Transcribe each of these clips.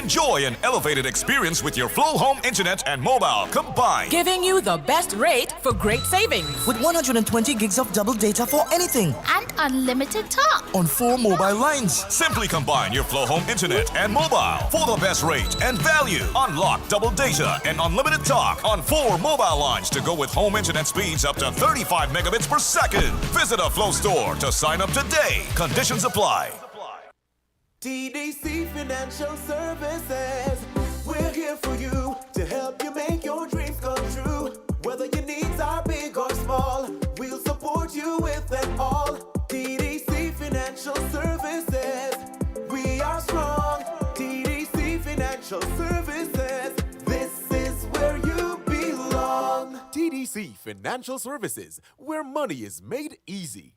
Enjoy an elevated experience with your Flow Home Internet and mobile combined. Giving you the best rate for great savings. With 120 gigs of double data for anything. And unlimited talk. On 4 mobile lines. Simply combine your Flow Home Internet and mobile for the best rate and value. Unlock double data and unlimited talk on 4 mobile lines to go with home internet speeds up to 35 megabits per second. Visit a Flow store to sign up today. Conditions apply. TDC Financial Services. We're here for you to help you make your dreams come true. Whether your needs are big or small, we'll support you with them all. TDC Financial Services. We are strong. TDC Financial Services. This is where you belong. TDC Financial Services, where money is made easy.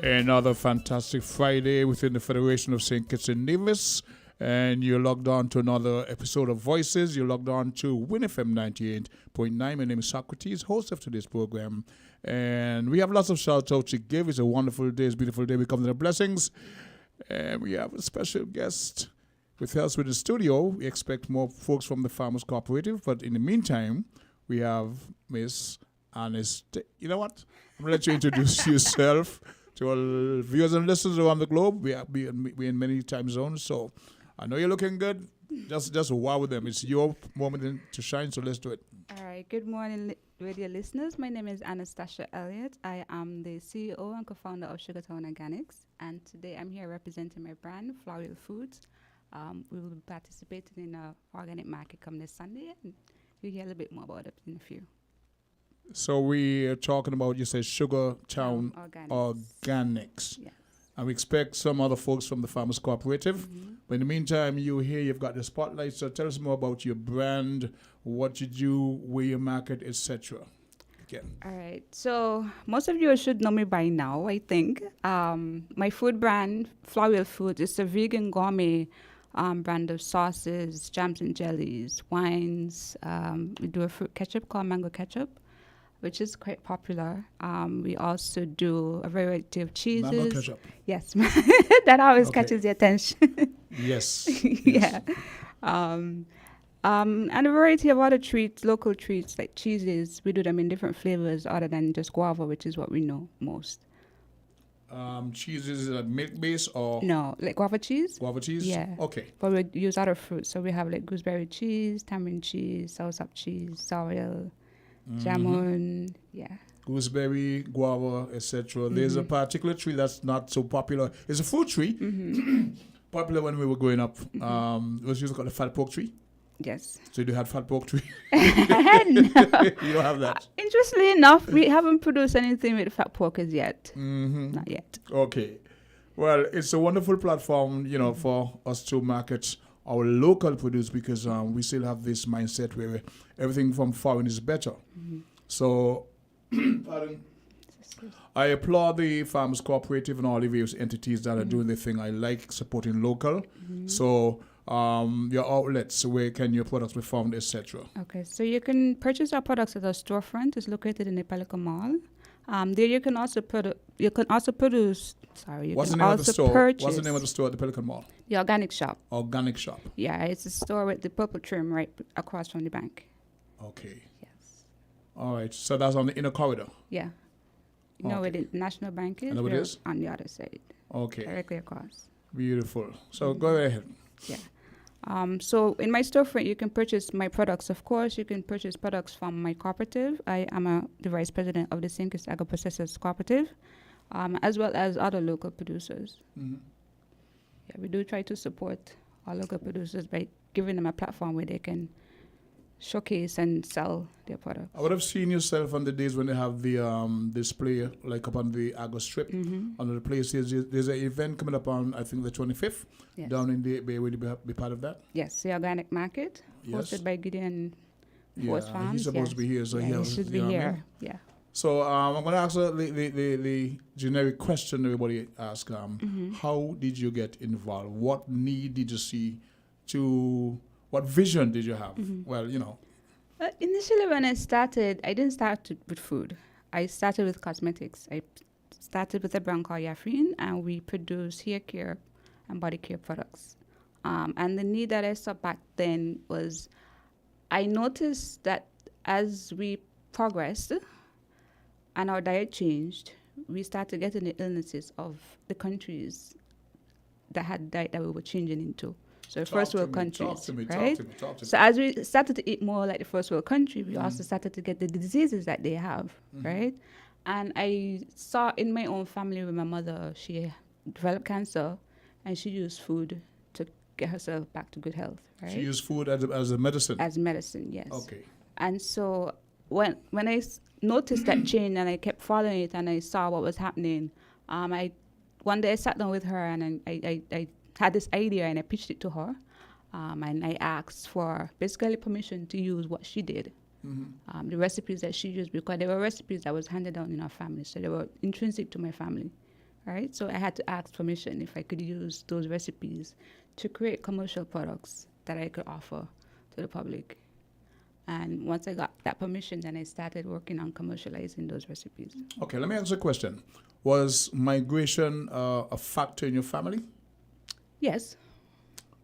Another fantastic Friday within the Federation of St. Kitts and Nevis. And you're logged on to another episode of Voices. You're logged on to Win FM 98.9. My name is Socrates, host of today's program. And we have lots of shout outs to give. It's a wonderful day. It's a beautiful day. We come to the blessings. And we have a special guest with us with the studio. We expect more folks from the Farmers Cooperative. But in the meantime, we have Miss Ernest. You know what? I'm going to let you introduce yourself to all viewers and listeners around the globe. We in many time zones, so I know you're looking good. Just wow with them. It's your moment to shine, so let's do it. All right. Good morning, radio listeners. My name is Anastasia Elliott. I am the CEO and co-founder of Sugartown Organics, and today I'm here representing my brand, Floral Foods. We will be participating in an organic market come this Sunday, and you'll hear a little bit more about it in a few. So we are talking about, you said Sugartown Organics. Yes. And we expect some other folks from the Farmers Cooperative. Mm-hmm. But in the meantime, you've got the spotlight. So tell us more about your brand, what you do, where you market, etc. Again. All right. So most of you should know me by now, I think. My food brand, Floral Foods, is a vegan gourmet brand of sauces, jams and jellies, wines. We do a fruit ketchup called Mango Ketchup, which is quite popular. We also do a variety of cheeses. Mango ketchup. Yes, that always catches the attention. Yes. Yeah. And a variety of other treats, local treats like cheeses. We do them in different flavors other than just guava, which is what we know most. Cheeses like milk base or? No, like guava cheese. Guava cheese? Yeah. Okay. But we use other fruits. So we have like gooseberry cheese, tamarind cheese, soursop cheese, sorrel, jamon, yeah. Gooseberry, guava, etc. There's a particular tree that's not so popular. It's a fruit tree. Popular when we were growing up. It was usually called the fat pork tree. Yes. So you had fat pork tree? No. You don't have that? Interestingly enough, we haven't produced anything with fat pork as yet. Not yet. Okay. Well, it's a wonderful platform, for us to market our local produce because we still have this mindset where everything from foreign is better. So, pardon. I applaud the Farmers Cooperative and all the various entities that are doing the thing. I like supporting local. So, your outlets, where can your products be found, etc. Okay, so you can purchase our products at our storefront. It's located in the Pelican Mall. There you can also produce. Sorry, What's the name of the store? What's the name of the store at the Pelican Mall? The Organic Shop. Organic Shop. Yeah, it's a store with the purple trim right across from the bank. Okay. Yes. All right. So that's on the inner corridor. Yeah. You know where the National Bank is? I know what it is? On the other side. Okay. Directly across. Beautiful. So go ahead. Yeah. So in my storefront, you can purchase my products. Of course, you can purchase products from my cooperative. I am the vice president of the St. Kitts Agro Processors Cooperative, as well as other local producers. Yeah, we do try to support our local producers by giving them a platform where they can showcase and sell their products. I would have seen yourself on the days when they have the display, like up on the Agro Strip. On the place, there's an event coming up on, I think, the 25th, Yes. down in the Bay. Will you be part of that? Yes, the organic market, Yes. hosted by Gideon Yeah, Force Farms. he's supposed to be here, so yeah, he he has, should you be know what I here. mean? Yeah. So I'm going to ask the generic question everybody asks. How did you get involved? What need did you see what vision did you have? Well, you know. Initially, when I started, I didn't start with food. I started with cosmetics. I started with a brand called Yafrin, and we produce hair care and body care products. And the need that I saw back then was, I noticed that as we progressed and our diet changed, we started getting the illnesses of the countries that had diet that we were changing into. So first world countries, Talk to me. right? So as we started to eat more like the first world country, we also started to get the diseases that they have, right? And I saw in my own family with my mother, she developed cancer, and she used food to get herself back to good health, right? She used food as a medicine. As medicine, yes. Okay. And so when I noticed that change and I kept following it and I saw what was happening, one day I sat down with her and I had this idea and I pitched it to her, and I asked for basically permission to use what she did, the recipes that she used, because they were recipes that was handed down in our family, so they were intrinsic to my family, right? So I had to ask permission if I could use those recipes to create commercial products that I could offer to the public. And once I got that permission, then I started working on commercializing those recipes. Okay, let me ask you a question. Was migration a factor in your family? Yes.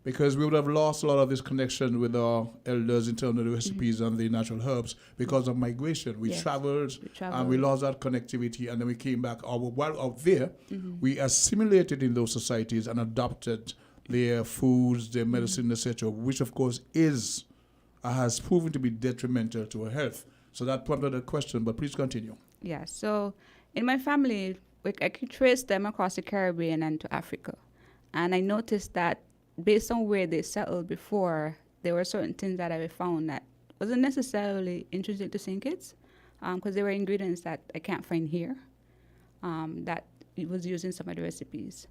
Because we would have lost a lot of this connection with our elders in terms of the recipes and the natural herbs because of migration. We Yes. traveled and we traveled. lost that connectivity, and then we came back. While out there, we assimilated in those societies and adopted their foods, their medicine, etc., which of course has proven to be detrimental to our health. So that prompted a question, but please continue. Yeah. So in my family, I could trace them across the Caribbean and to Africa. And I noticed that based on where they settled before, there were certain things that I found that wasn't necessarily intrinsic to St. Kitts, because there were ingredients that I can't find here, that it was used in some of the recipes.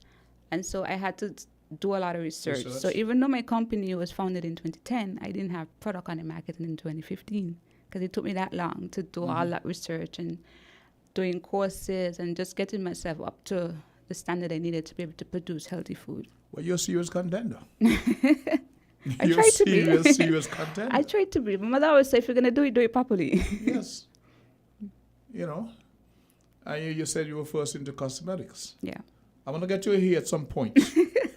And so I had to do a lot of research. So even though my company was founded in 2010, I didn't have product on the market in 2015, because it took me that long to do all that research and doing courses and just getting myself up to the standard I needed to be able to produce healthy food. Well, you're a serious contender. I You're tried to be. serious contender. I tried to be. My mother always said, if you're going to do it properly. Yes. You know, and you said you were first into cosmetics. Yeah. I'm gonna get you here at some point.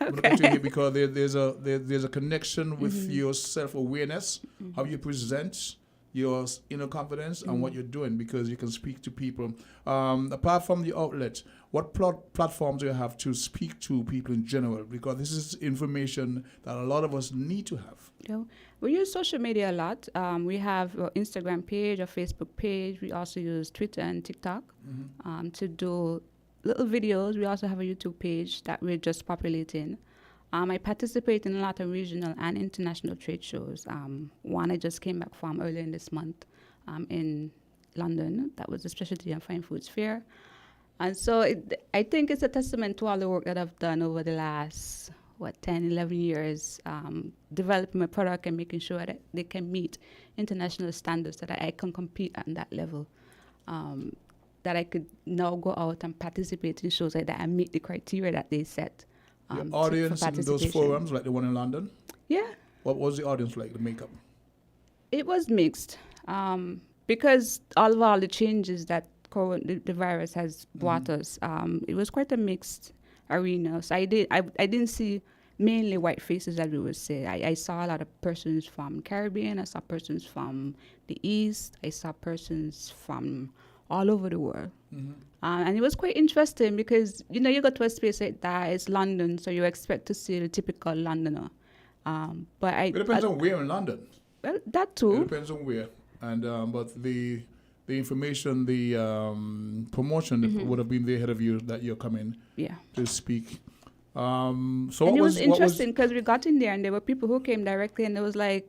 I'm gonna get you here because there's a connection with your self-awareness, how you present your inner confidence and what you're doing, because you can speak to people. Apart from the outlet, what platforms do you have to speak to people in general? Because this is information that a lot of us need to have. We use social media a lot. We have our Instagram page, our Facebook page. We also use Twitter and TikTok to do little videos. We also have a YouTube page that we're just populating. I participate in a lot of regional and international trade shows. One I just came back from earlier in this month in London. That was the Specialty and Fine Foods Fair. And so I think it's a testament to all the work that I've done over the last, 10, 11 years, developing my product and making sure that they can meet international standards, so that I can compete at that level. That I could now go out and participate in shows like that and meet the criteria that they set. Your audience in those forums, like the one in London? Yeah. What was the audience like, the makeup? It was mixed, because all the changes that the virus has brought us, it was quite a mixed arena. So I didn't see mainly white faces, as we would say. I saw a lot of persons from Caribbean. I saw persons from the East. I saw persons from all over the world. And it was quite interesting because, you go to a space like that, it's London, so you expect to see the typical Londoner. But It depends on where in London. well, that It too. depends on where. And but the information, the promotion that would have been there ahead of you that you're coming Yeah. to speak. So And what it was what interesting because we got in there and there were people who came directly and it was like,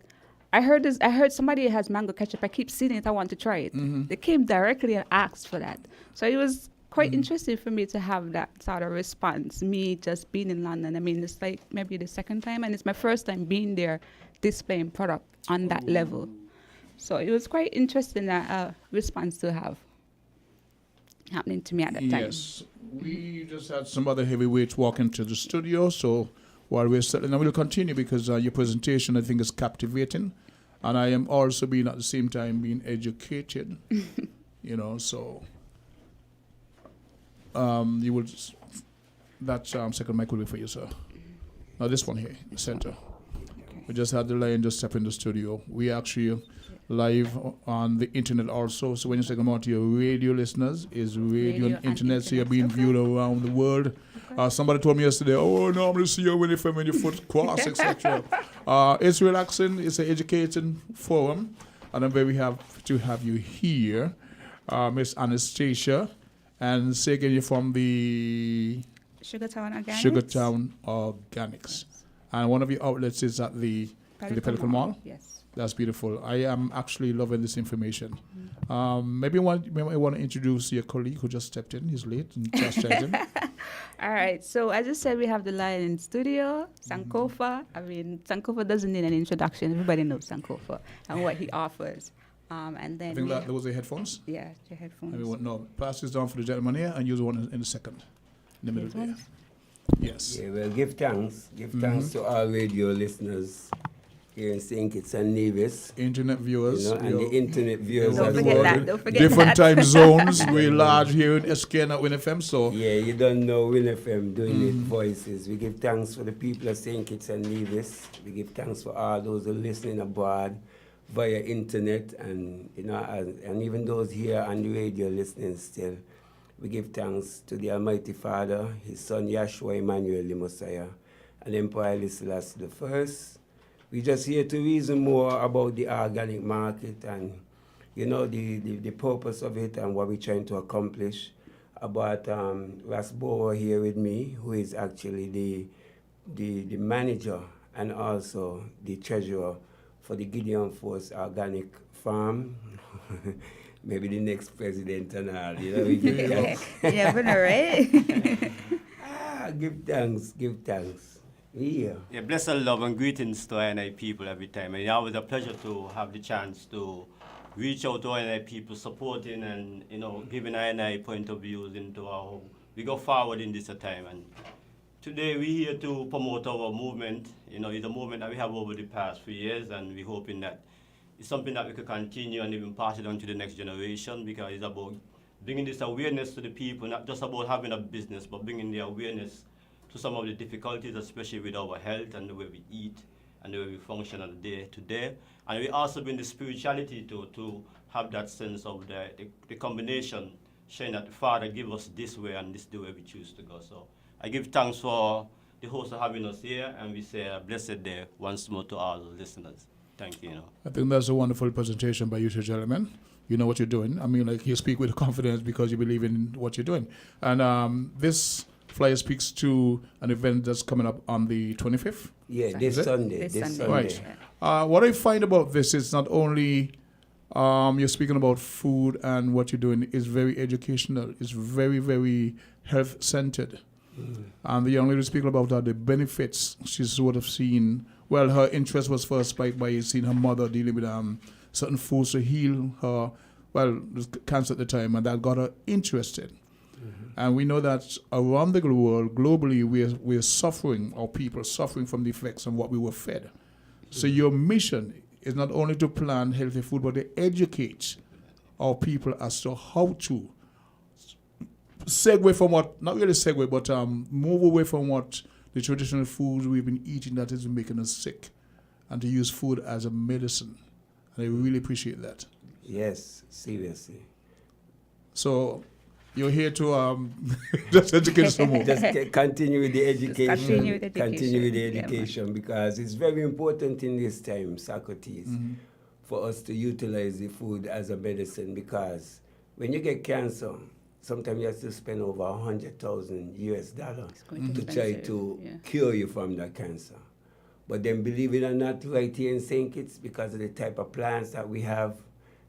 I heard somebody has mango ketchup. I keep seeing it. I want to try it. They came directly and asked for that. So it was quite interesting for me to have that sort of response. Me just being in London. I mean, it's like maybe the second time and it's my first time being there displaying product on that level. So it was quite interesting response to have happening to me at that time. Yes, we just had some other heavyweights walk into the studio. So while we're settling, and we'll continue because your presentation I think is captivating, and I am also being at the same time being educated. You know, so you will. That second mic will be for you, sir. Now this one here, the center. We just had the lion just step in the studio. We actually live on the internet also. So when you say come out to your radio listeners, is radio and internet, so you're being viewed around the world. Somebody told me yesterday, oh, no, I'm going to see you when your foot cross, etc. It's relaxing. It's an educating forum. And I'm very happy to have you here, Miss Anastasia. And say again, you're from the Sugartown Organics. Sugartown Organics. And one of your outlets is at the Pelican Mall. Yes. That's beautiful. I am actually loving this information. Maybe you want to introduce your colleague who just stepped in. He's late and chastised him. All right. So as I said, we have the lion in studio, Sankofa. I mean, Sankofa doesn't need an introduction. Everybody knows Sankofa and what he offers. And then I think that those are headphones. yeah, your headphones. Everyone, no, pass this down for the gentleman here and use one in the second, in the middle there. Headphones? Yes. Yeah, well, give thanks. Give thanks to all radio listeners here in St. Kitts and Nevis, Internet viewers. you know, and your the internet viewers Don't as forget well. that. Don't forget different that. time zones. We're large here in SK and at Win FM, so Yeah, you don't know Win FM doing it voices. We give thanks for the people of St. Kitts and Nevis. We give thanks for all those who are listening abroad via internet and, you know, and even those here on the radio listening still. We give thanks to the Almighty Father, His Son Yahshua Emmanuel the Messiah, and Emperor Haile Selassie the First. We're just here to reason more about the organic market and, you know, the purpose of it and what we're trying to accomplish. About Ras Bower here with me, who is actually the manager and also the treasurer for the Gideon Force Organic Farm. Maybe the next president and all, you know. We give thanks. You never know, right? Give thanks, give thanks. Yeah. Yeah, blessed love and greetings to INI people every time. And it's always a pleasure to have the chance to reach out to INI people, supporting and, you know, giving INI point of views into our home. We go forward in this time. And today we're here to promote our movement. You know, it's a movement that we have over the past few years, and we're hoping that it's something that we could continue and even pass it on to the next generation, because it's about bringing this awareness to the people, not just about having a business, but bringing the awareness to some of the difficulties, especially with our health and the way we eat and the way we function on a day to day. And we also bring the spirituality to have that sense of the combination, showing that the Father give us this way and this is the way we choose to go. So I give thanks for the host for having us here, and we say a blessed day once more to all the listeners. Thank you. I think that's a wonderful presentation by you two gentlemen. You know what you're doing. I mean, like, you speak with confidence because you believe in what you're doing. And this flyer speaks to an event that's coming up on the 25th. Yeah, this Sunday. This Sunday. Right. What I find about this is not only you're speaking about food and what you're doing is very educational. It's very, very health-centered. And the young lady speaking about the benefits she's sort of seen. Well, her interest was first spiked by seeing her mother dealing with certain foods to heal her, well, cancer at the time, and that got her interested. And we know that around the world, globally, we're suffering, or people suffering from the effects of what we were fed. So your mission is not only to plan healthy food, but to educate our people as to how to segue from what, not really segue, but move away from what the traditional foods we've been eating that is making us sick, and to use food as a medicine. And I really appreciate that. Yes, seriously. So you're here to just educate some more. Just continue with the education. continue with Continue with the education. Yeah, man. education because it's very important in this time, Socrates, for us to utilize the food as a medicine because when you get cancer, sometimes you have to spend over $100,000 going to to try expensive, to yeah. cure you from that cancer. But then believe it or not, right here in St. Kitts, because of the type of plants that we have,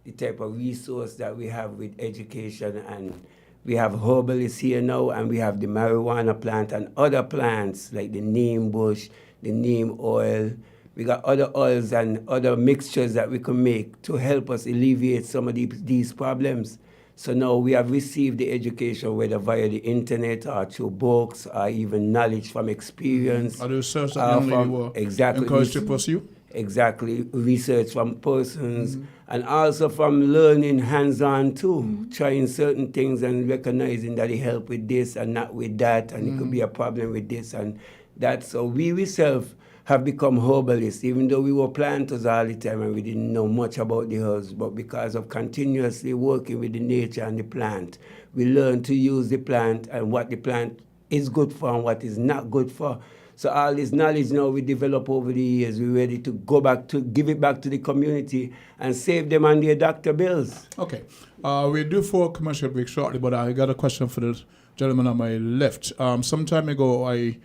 the type of resource that we have with education, and we have herbalists here now, and we have the marijuana plant and other plants like the neem bush, the neem oil. We got other oils and other mixtures that we can make to help us alleviate some of these problems. So now we have received the education, whether via the internet or through books or even knowledge from experience. Are the research that young lady were encouraged to pursue? Exactly, research from persons and also from learning hands-on too, trying certain things and recognizing that it help with this and not with that, and it could be a problem with this and that. So we ourselves have become herbalists, even though we were planters all the time and we didn't know much about the herbs, but because of continuously working with the nature and the plant, we learned to use the plant and what the plant is good for and what is not good for. So all this knowledge now we develop over the years, we're ready to go back to give it back to the community and save them on their doctor bills. Okay. We'll do for a commercial break shortly, but I got a question for the gentleman on my left. Some time ago, I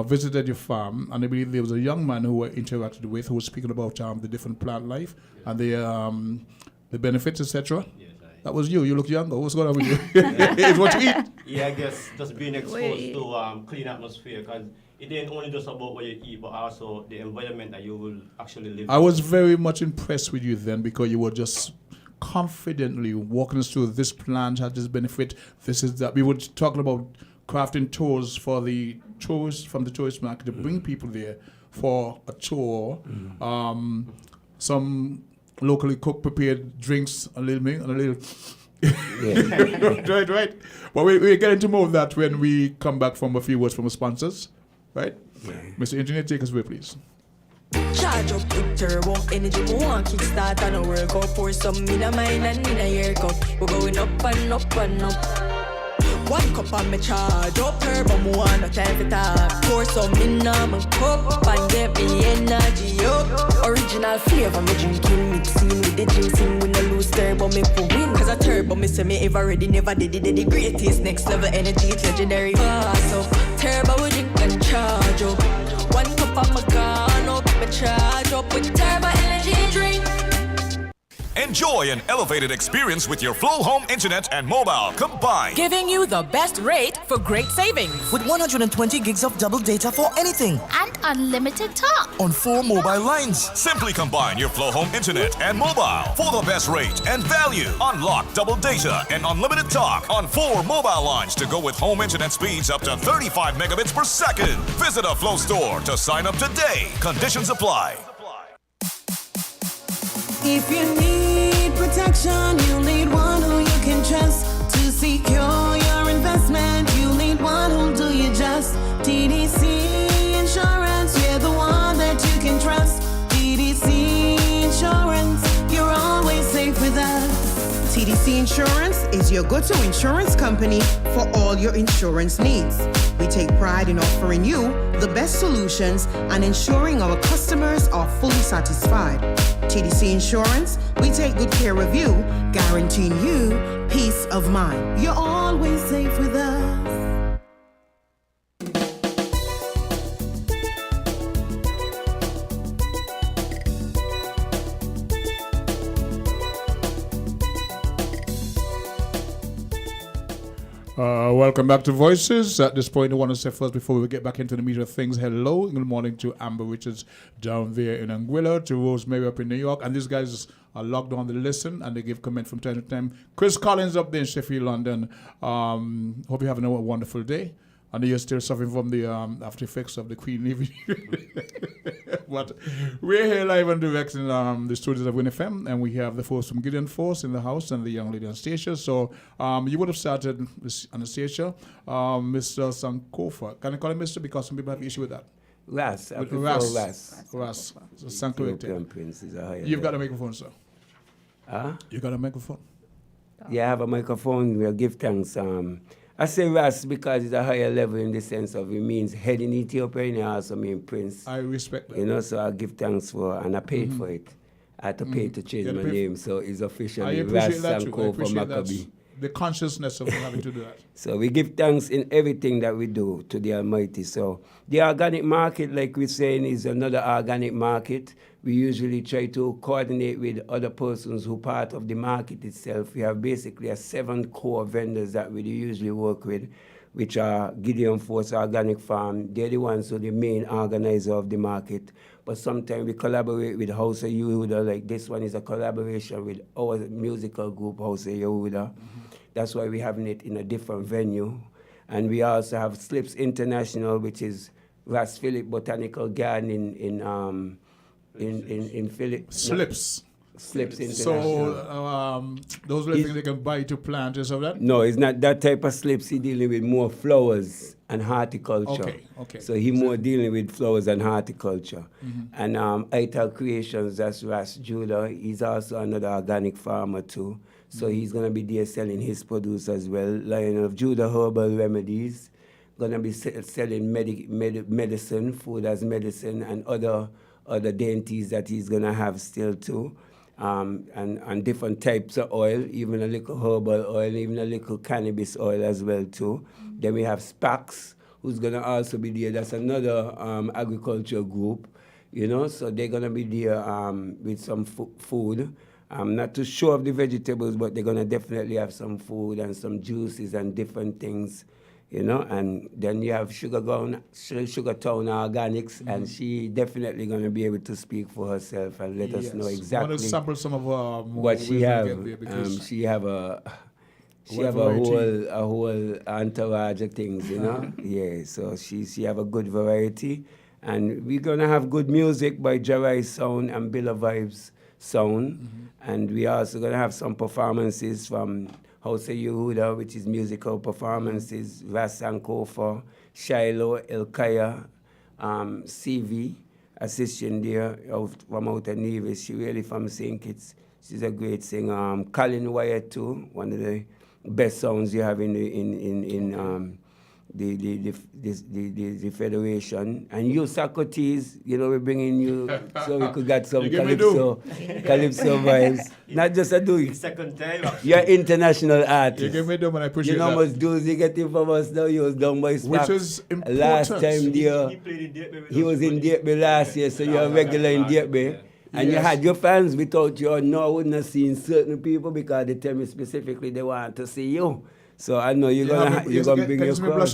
visited your farm, and I believe there was a young man who I interacted with who was speaking about the different plant life and the benefits, etc. Yes, that was you. You look younger. What's going on with you? It's what you eat. Yeah, I guess just being exposed to clean atmosphere, because it ain't only just about what you eat, but also the environment that you will actually live in. I was very much impressed with you then because you were just confidently walking us through this plant had this benefit, this is that. We were talking about crafting tours for the tourists from the tourist market to bring people there for a tour. Some locally cooked prepared drinks, a little bit, and a little. right. But we get into more of that when we come back from a few words from our sponsors, right? Yeah. Mr. Engineer, take us away, please. Charge up with turbo energy, we want kickstart and a workout. Pour some in a mine and in a year cup. We're going up and up and up. 1 cup on me charge up, turbo, me want no time for talk. Pour some in a my cup and get me energy up. Original flavor, me drinking, mixing with the ginseng. We no lose turbo, me for win. Cause a turbo, me say me ever ready, never did it. The greatest, next level energy, it's legendary. Pass up, turbo, we drink and charge up. 1 cup on my gun up, me charge up with turbo energy drink. Enjoy an elevated experience with your Flow Home Internet and mobile combined. Giving you the best rate for great savings. With 120 gigs of double data for anything. And unlimited talk. On 4 mobile lines. Simply combine your Flow Home Internet and mobile for the best rate and value. Unlock double data and unlimited talk on 4 mobile lines to go with home internet speeds up to 35 megabits per second. Visit a Flow store to sign up today. Conditions apply. If you need protection, you need one who you can trust. To secure your investment, you need one who'll do you just. TDC Insurance, we're the one that you can trust. TDC Insurance, you're always safe with us. TDC Insurance is your go-to insurance company for all your insurance needs. We take pride in offering you the best solutions and ensuring our customers are fully satisfied. TDC Insurance, we take good care of you, guaranteeing you peace of mind. You're always safe with us. Welcome back to Voices. At this point, I want to say first, before we get back into the meat of things, hello, good morning to Amber Richards down there in Anguilla, to Rosemary up in New York, and these guys are logged on to listen, and they give comment from time to time. Chris Collins up there in Sheffield, London. Hope you're having a wonderful day. I know you're still suffering from the after effects of the Queen leaving. But we're here live and direct in the studios of Win FM, and we have the force from Gideon Force in the house and the young lady Anastasia. So you would have started with Anastasia, Mr. Sankofa. Can I call him Mr. because some people have issue with that? Ras. I prefer Ras. Ras. So Prince is a higher You've got a microphone, sir. Huh? You got a microphone. Yeah, I have a microphone. We'll give thanks. I say Ras because it's a higher level in the sense of it means head in Ethiopia and it also means prince. I respect that. You know, so I give thanks for, and I paid for it. I had to pay to change my name, so it's officially Ras Sanko for Maccabee. The consciousness of having to do that. So we give thanks in everything that we do to the Almighty. So the organic market, like we're saying, is another organic market. We usually try to coordinate with other persons who part of the market itself. We have basically 7 core vendors that we usually work with, which are Gideon Force Organic Farm. They're the ones who are the main organizer of the market. But sometimes we collaborate with House of Yehuda, like this one is a collaboration with our musical group, House of Yehuda. That's why we're having it in a different venue. And we also have Slips International, which is Ras Philip Botanical Garden in Philip. Slips. Slips International. So those are the things they can buy to plant and stuff like that? No, it's not that type of slips. He's dealing with more flowers and horticulture. Okay. So he's more dealing with flowers and horticulture. And Ital Creations, that's Ras Judah. He's also another organic farmer too. So he's going to be there selling his produce as well. Lion of Judah Herbal Remedies. Going to be selling medicine, food as medicine, and other dainties that he's going to have still too. And different types of oil, even a little herbal oil, even a little cannabis oil as well too. Then we have Spax, who's going to also be there. That's another agriculture group, you know. So they're going to be there with some food. Not too sure of the vegetables, but they're going to definitely have some food and some juices and different things, you know. And then you have Sugartown Organics, and she definitely going to be able to speak for herself and let us know exactly. I want to sample some of what she have. She have a whole entourage of things, you know. Yeah, so she have a good variety, and we're going to have good music by Jarai Sound and Billa Vibes Sound. And we also going to have some performances from House of Yehuda, which is musical performances, Ras Sankofa, Shiloh, Elkaya, CV, assistant there from out of Nevis. She really from St. Kitts. She's a great singer. Colin Wyatt too, one of the best songs you have in the federation. And you, Socrates, you know, we're bringing you so we could get some calypso vibes. Not just a do. Second time. You're international artist. You give me them and I appreciate you know how much dues you getting from us now. You was done by Spax. Which is important. Last time there, he was in Dietbe last year, so you're a regular in Dietbe. And you had your fans without you. No, I wouldn't have seen certain people because they tell me specifically they want to see you. So I know you're gonna bring your crowd.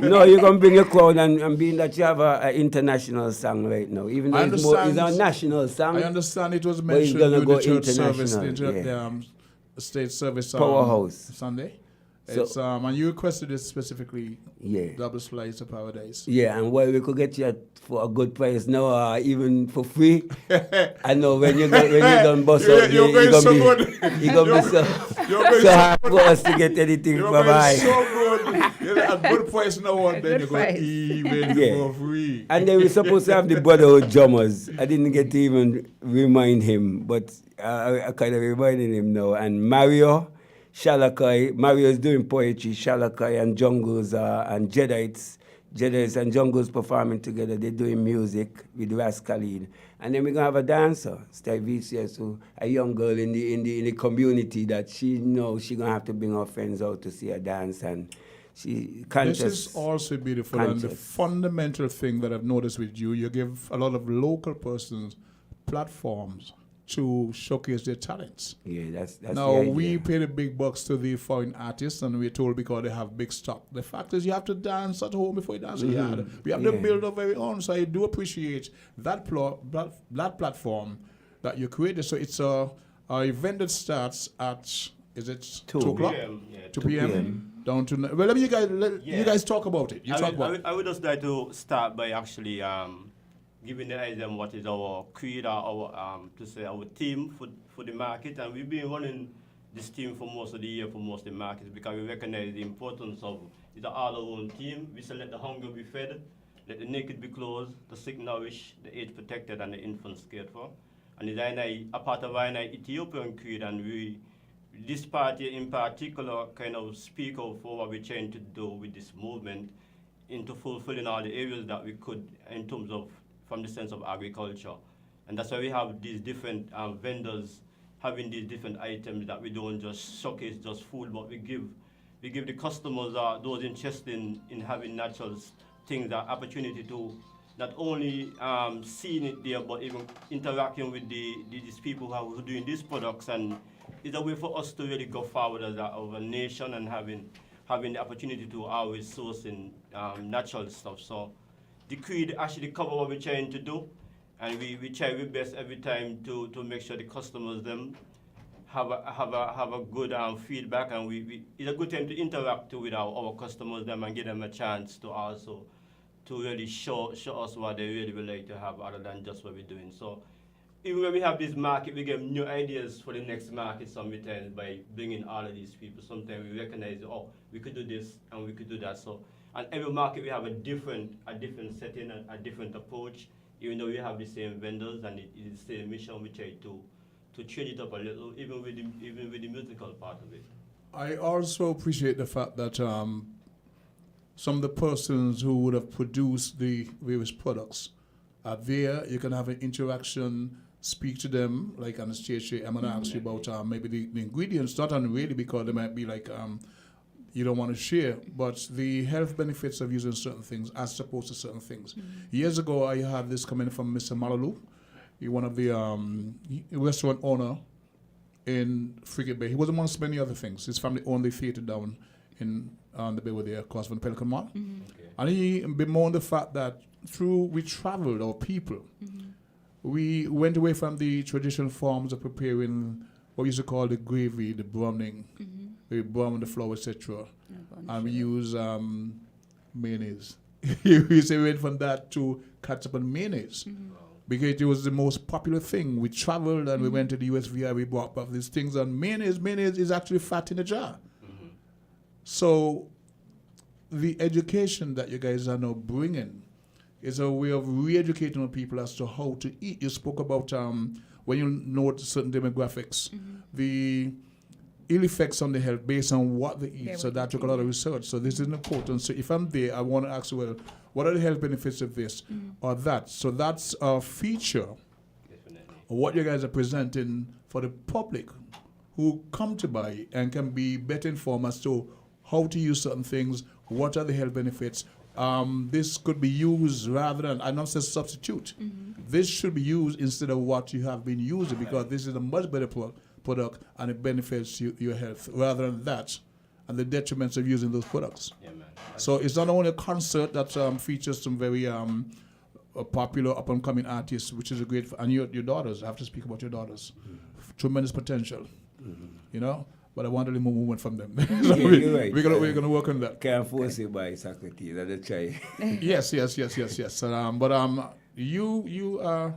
No, you're gonna bring your crowd, and being that you have an international song right now, even though it's a national song. I understand it was mentioned during the church service, the state service Powerhouse Sunday. So, it's, and you requested it specifically. Yeah. Double slice of paradise. Yeah, and well, we could get you for a good price now, even for free. I know when you done bust out, you're gonna be so hard for us to get anything from high. So good. You're at good price now, and then you go even for free. And then we're supposed to have the Brotherhood drummers. I didn't get to even remind him, but I kind of reminded him now. And Mario Shalakai, Mario is doing poetry. Shalakai and Jungles and Jedites and Jungles performing together. They're doing music with Ras Khalid. And then we're gonna have a dancer, Styvicia, so a young girl in the community that she knows she's gonna have to bring her friends out to see her dance, and she conscious. This is also beautiful, and the fundamental thing that I've noticed with you, you give a lot of local persons platforms to showcase their talents. Yeah, that's now we pay the big bucks to the foreign artists, and we're told because they have big stock. The fact is, you have to dance at home before you dance in the yard. We have to build our very own. So I do appreciate that platform that you created. So it's a event that starts at 2 o'clock, 2 p.m. Down to well. Let me you guys talk about it. I would just like to start by actually giving the idea what is our creed, our team for the market, and we've been running this team for most of the year for most of the markets because we recognize the importance of it's all our own team. We say let the hunger be fed, let the naked be clothed, the sick nourished, the aged protected, and the infants cared for. And it's a part of our Ethiopian creed, and this party in particular kind of speak out for what we're trying to do with this movement into fulfilling all the areas that we could in terms of from the sense of agriculture. And that's why we have these different vendors having these different items that we don't just showcase just food, but we give the customers, those interested in having natural things, that opportunity to not only seeing it there, but even interacting with these people who are doing these products. And it's a way for us to really go forward as a nation and having the opportunity to always source in natural stuff. So the creed actually cover what we're trying to do, and we try our best every time to make sure the customers them have a good feedback, and it's a good time to interact with our customers them and give them a chance to also to really show us what they really would like to have other than just what we're doing. So even when we have this market, we get new ideas for the next market sometimes by bringing all of these people. Sometimes we recognize, oh, we could do this and we could do that. So and every market we have a different setting, a different approach. Even though we have the same vendors and it is the same mission, we try to change it up a little, even with the musical part of it. I also appreciate the fact that some of the persons who would have produced the various products are there. You can have an interaction, speak to them, like on the stage. I'm going to ask you about maybe the ingredients, not only really because they might be like you don't want to share, but the health benefits of using certain things as opposed to certain things. Years ago, I had this coming from Mr. Malalu. He's one of the restaurant owner in Frigate Bay. He was amongst many other things. His family owned the theater down in the Bay where they across from the Pelican Mall. And he bemoaned the fact that we traveled, our people, we went away from the traditional forms of preparing what we used to call the gravy, the browning. We brown the flour, etc. And we use mayonnaise. We say we went from that to ketchup and mayonnaise. Because it was the most popular thing. We traveled and we went to the USVI, we bought up these things, and mayonnaise is actually fat in a jar. So the education that you guys are now bringing is a way of re-educating people as to how to eat. You spoke about when you note certain demographics, the ill effects on the health based on what they eat. So that took a lot of research. So this is important. So if I'm there, I want to ask, well, what are the health benefits of this or that? So that's a feature of what you guys are presenting for the public who come to buy and can be better informed as to how to use certain things, what are the health benefits. This could be used rather than, I don't say substitute. This should be used instead of what you have been using, because this is a much better product and it benefits your health rather than that and the detriments of using those products. Yeah, man. So it's not only a concert that features some very popular up-and-coming artists, which is a great, and your daughters, I have to speak about your daughters. Tremendous potential, you know? But I want a little more movement from them. So you're right. We're gonna work on that. Can't force it by Socrates. I'll try. Yes. But you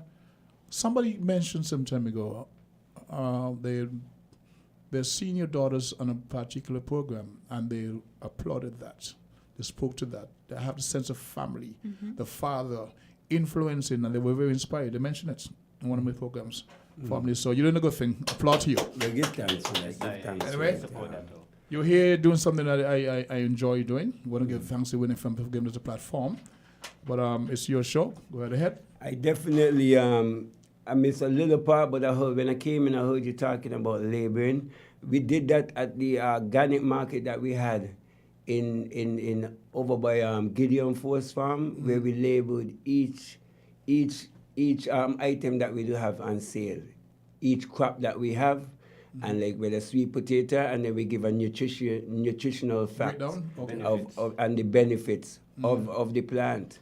somebody mentioned some time ago, their senior daughters on a particular program, and they applauded that. They spoke to that. They have the sense of family, the father influencing, and they were very inspired. They mentioned it in one of my programs. Family. So you're doing a good thing. Applaud to you. Give thanks for that. Give thanks. Anyway, you're here doing something that I enjoy doing. I want to give thanks to Winning FM for giving us a platform. But it's your show. Go right ahead. I definitely I missed a little part, but I heard when I came in, I heard you talking about laboring. We did that at the organic market that we had in over by Gideon Forest Farm, where we labeled each item that we do have on sale, each crop that we have, and like with a sweet potato, and then we give a nutritional fact of and the benefits of the plant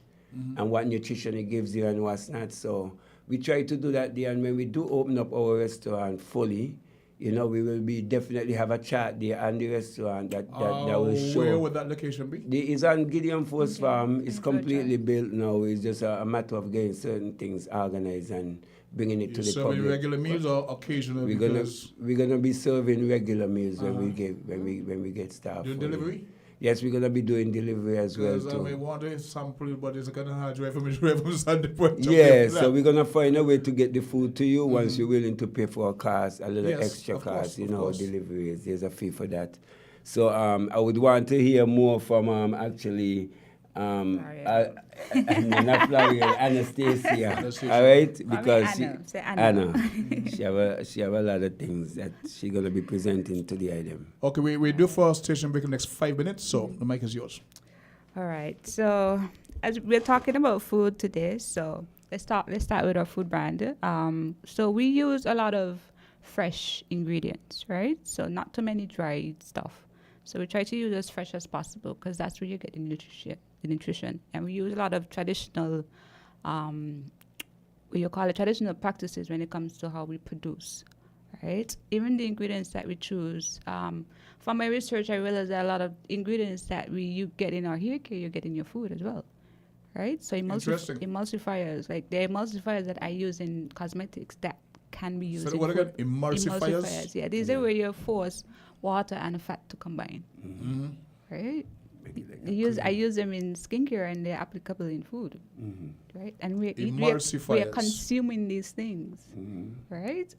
and what nutrition it gives you and what's not. So we try to do that there, and when we do open up our restaurant fully, you know, we will be definitely have a chart there and the restaurant that will show. Where would that location be? It's on Gideon Forest Farm. It's completely built now. It's just a matter of getting certain things organized and bringing it to the public. Serving regular meals or occasionally? We're gonna be serving regular meals when we get staff. Do delivery? Yes, we're gonna be doing delivery as well Because I too. may want to sample it, but it's kind of hard to for me to from Sunday point. Yeah, so we're gonna find a way to get the food to you once you're willing to pay for a cost, a little Yes, extra of course, cost, you of know, course. deliveries. There's a fee for that. So I would want to hear more from actually not Florian, Anastasia. All right, because Anna. she have a lot of things that she's gonna be presenting to the item. Okay, we do for station break in the next 5 minutes, so the mic is yours. All right. So as we're talking about food today, so let's start with our food brand. So we use a lot of fresh ingredients, right? So not too many dried stuff. So we try to use as fresh as possible because that's where you get the nutrition. And we use a lot of traditional, traditional practices when it comes to how we produce, right? Even the ingredients that we choose. From my research, I realized that a lot of ingredients that you get in our hair care, you get in your food as well, right? So emulsifiers, like the emulsifiers that I use in cosmetics that can be used So in what food. again? Emulsifiers? Yeah, these are where you force water and fat to combine, right? I use them in skincare and they're applicable in food, right? And we are consuming these things, right?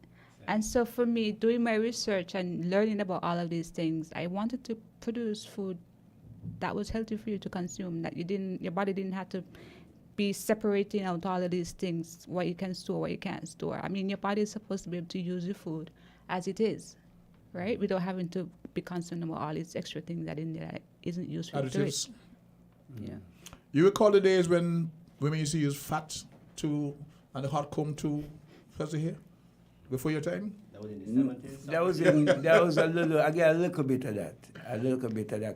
And so for me, doing my research and learning about all of these things, I wanted to produce food that was healthy for you to consume, that your body didn't have to be separating out all of these things, what you can store, what you can't store. I mean, your body is supposed to be able to use your food as it is, right? Without having to be concerned about all these extra things that in there that isn't useful to it. Yeah. You recall the days when women used to use fat and the hot comb to fuzz the hair before your time? That was in the 70s? That was a little, I get a little bit of that.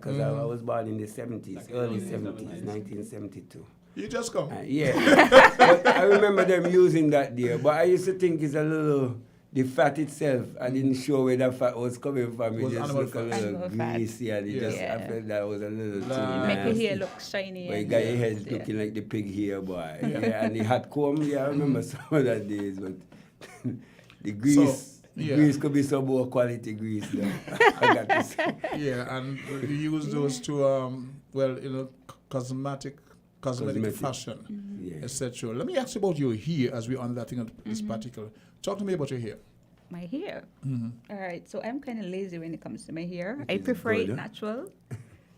Because I was born in the 70s, early 70s, 1972. You just come. Yeah. But I remember them using that there. But I used to think it's a little, the fat itself, I didn't show where that fat was coming from. It just looked a little greasy and I felt that was a little too nasty. Make your hair look shiny. But you got your head looking like the pig hair, boy. And the hot comb, I remember some of that days, but the grease. Grease could be some more quality grease, though. I got to say. Yeah, and you use those to, cosmetic fashion, etc. Let me ask you about your hair as we're on that thing, this particular. Talk to me about your hair. My hair? All right, so I'm kind of lazy when it comes to my hair. I prefer it natural,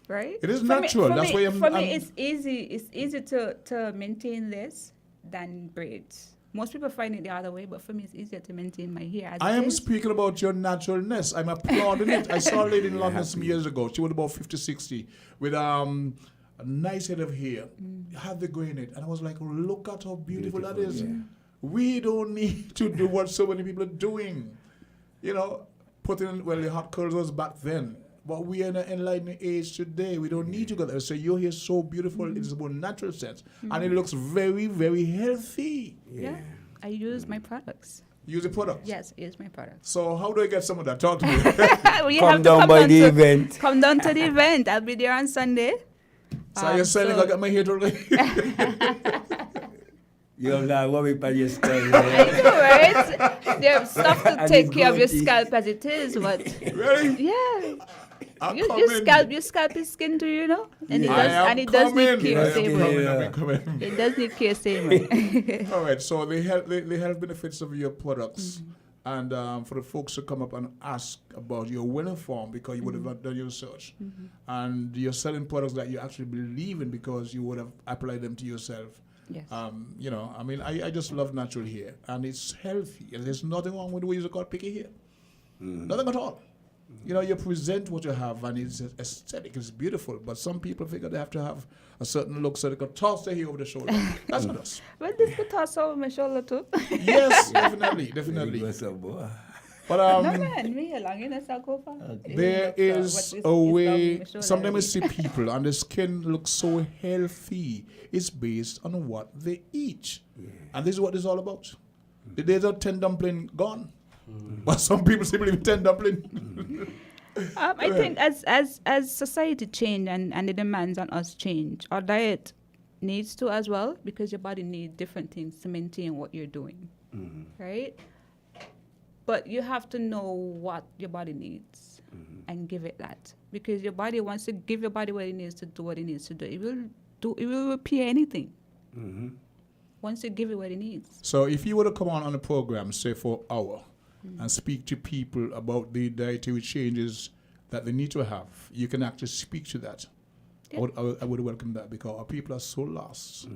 right? It is natural. That's why For me, it's easy to maintain this than braids. Most people find it the other way, but for me, it's easier to maintain my hair. I am speaking about your naturalness. I'm applauding it. I saw a lady in London some years ago. She was about 50, 60 with a nice head of hair. Had the grey in it. And I was like, look at how beautiful that is. Yeah. We don't need to do what so many people are doing. Putting, the hot curls was back then. But we are in an enlightening age today. We don't need to go there. So your hair is so beautiful. It's a more natural sense. And it looks very, very healthy. Yeah. I use my products. Use the products? Yes, I use my products. So how do I get some of that? Talk to me. Come down by the event. Come down to the event. I'll be there on Sunday. So you're selling, I got my hair to You have not worry about your scalp. I know, right? There's stuff to take care of your scalp as it is, but really? Yeah. Your scalp is skin too, And it does need care same way. It does need care same way. All right, so the health benefits of your products. And for the folks to come up and ask about your winning form because you would have done your research. And you're selling products that you actually believe in because you would have applied them to yourself. Yes. I just love natural hair, and it's healthy, and there's nothing wrong with the way you call picky hair. Nothing at all. You present what you have, and it's aesthetic, it's beautiful, but some people figure they have to have a certain look so they can toss their hair over the shoulder. That's not us. Well, this could toss over my shoulder too. Yes, definitely. But there is a way. Sometimes I see people and the skin looks so healthy. It's based on what they eat, and this is what it's all about. The days of 10 dumpling gone, but some people still believe 10 dumpling. I think as society change and the demands on us change, our diet needs to as well, because your body needs different things to maintain what you're doing, right? But you have to know what your body needs and give it that. because your body wants to give your body what it needs to do what it needs to do. It will repair anything. Once you give it what it needs. So if you were to come on a program, say for an hour, and speak to people about the dietary changes that they need to have, you can actually speak to that. Yeah. I would welcome that, because our people are so lost.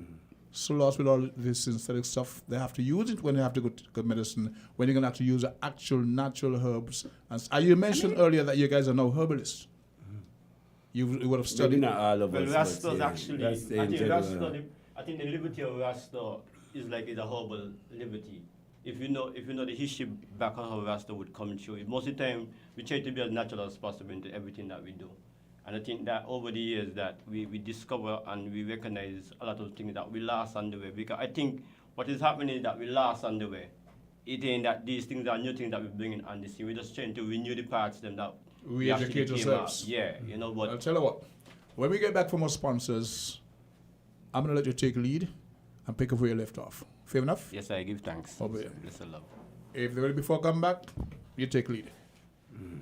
So lost with all this synthetic stuff. They have to use it when they have to go to get medicine, when you can actually use the actual natural herbs. And you mentioned earlier that you guys are now herbalists. You would have studied. Maybe not all of Well, us. Rastas but, actually, that's the I think general. I think the liberty of Rasta is like it's a herbal liberty. If you know the history back on how Rasta would come through, most of the time we try to be as natural as possible into everything that we do. And I think that over the years that we discover and we recognize a lot of things that we lost on the way. Because I think what is happening is that we lost on the way. It ain't that these things are new things that we're bringing on the scene. We're just trying to renew the parts of them that We educate actually came ourselves. out. Yeah, you know what. I'll tell you what. When we get back from our sponsors, I'm going to let you take lead and pick up where you left off. Fair enough? Yes, I give thanks. Okay. Listen, love. If they're ready before I come back, you take lead.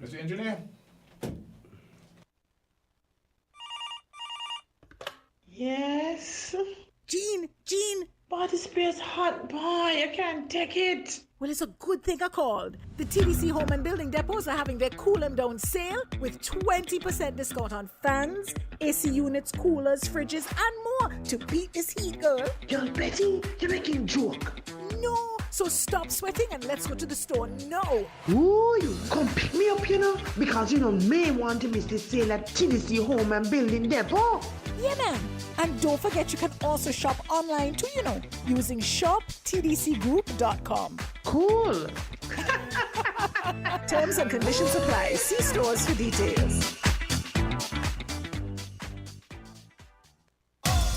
Mr. Engineer? Yes. Jean. Body spray's hot, boy. I can't take it. Well, it's a good thing I called. The TDC Home and Building Depots are having their Cool 'em Down sale with 20% discount on fans, AC units, coolers, fridges, and more to beat this heat, girl. Girl, Betty, you're making joke. No, so stop sweating and let's go to the store now. Ooh, you come pick me up, because may want to miss the sale at TDC Home and Building Depot. Yeah, man. And don't forget you can also shop online too, using shoptdcgroup.com. Cool. Terms and conditions apply. See stores for details.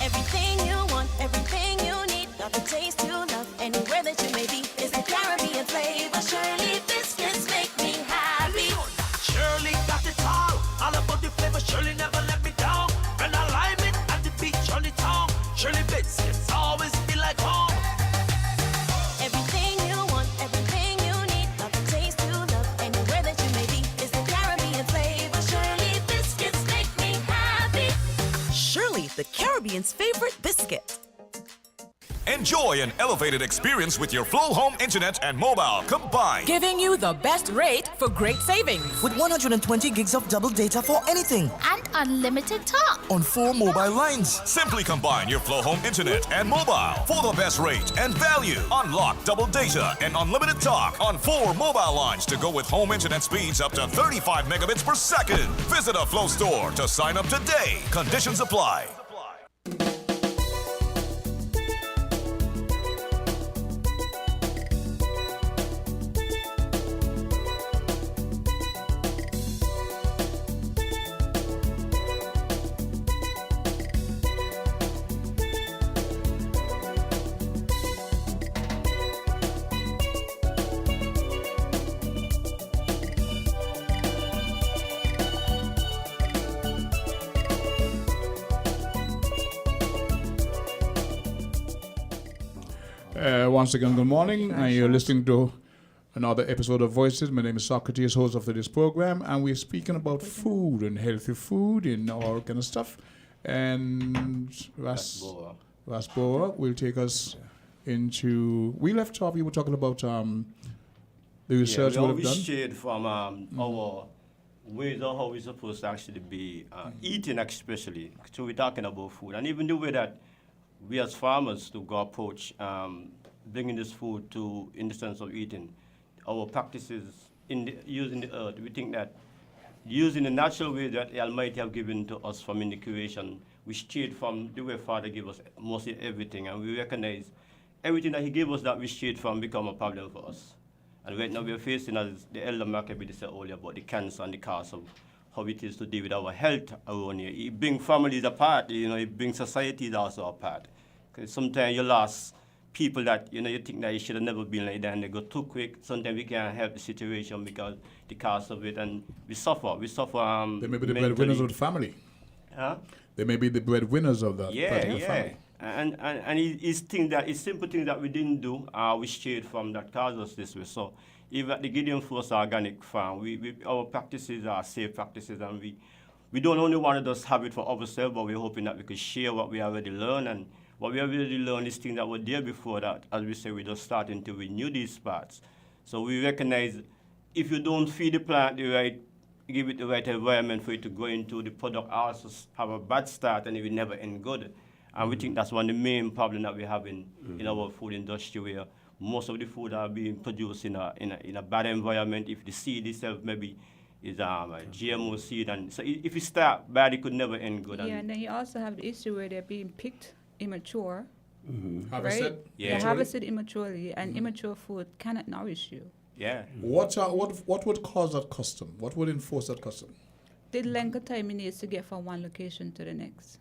Everything you want, everything you need, got the taste you love, anywhere that you may be. It's the Caribbean flavor. Shirley biscuits make me happy. Shirley got it all about the flavor. Shirley never let me down. When I lime it at the beach on the town, Shirley biscuits always feel like home. Everything you want, everything you need, got the taste you love, anywhere that you may be. It's the Caribbean flavor. Shirley biscuits make me happy. Shirley, the Caribbean's favorite biscuit. Enjoy an elevated experience with your Flow Home Internet and mobile combined. Giving you the best rate for great savings. With 120 gigs of double data for anything. And unlimited talk. On 4 mobile lines. Simply combine your Flow Home Internet and mobile for the best rate and value. Unlock double data and unlimited talk on 4 mobile lines to go with home internet speeds up to 35 megabits per second. Visit a Flow store to sign up today. Conditions apply. Once again, good morning, and you're listening to another episode of Voices. My name is Socrates, host of this program, and we're speaking about food and healthy food and all kind of stuff. And Ras Boa will take us into. We left off. You were talking about the research we have done. Strayed from our ways of how we're supposed to actually be eating, especially. So we're talking about food, and even the way that we as farmers to go approach bringing this food to, in the sense of eating, our practices in using the earth. We think that using the natural way that the Almighty have given to us from in the creation, we strayed from the way Father gave us mostly everything, and we recognize everything that He gave us that we strayed from become a problem for us. And right now we are facing, as the Elder Maccabee said earlier, about the cancer and the cost of how it is to deal with our health around here. It brings families apart, it brings societies also apart. Because sometimes you lost people that, you think that you should have never been like that, and they go too quick. Sometimes we can't help the situation because the cost of it, and we suffer. They may be the breadwinners of the family. Huh? They may be the breadwinners of that particular family. And it's simple things that we didn't do, we strayed from that caused us this way. So even at the Gideon Force Organic Farm, our practices are safe practices, and we don't only want to just have it for ourselves, but we're hoping that we could share what we already learned. And what we already learned is things that were there before that. As we say, we're just starting to renew these parts. So we recognize if you don't feed the plant the right, give it the right environment for it to go into, the product also have a bad start and it will never end good. And we think that's one of the main problems that we have in our food industry, where most of the food are being produced in a bad environment. If the seed itself maybe is a GMO seed, and so if you start bad, it could never end good. Yeah, and then you also have the issue where they're being picked immature, Harvested? right? Yeah. They're harvested immaturely, and immature food cannot nourish you. Yeah. What would cause that custom? What would enforce that custom? The length of time it needs to get from one location to the next.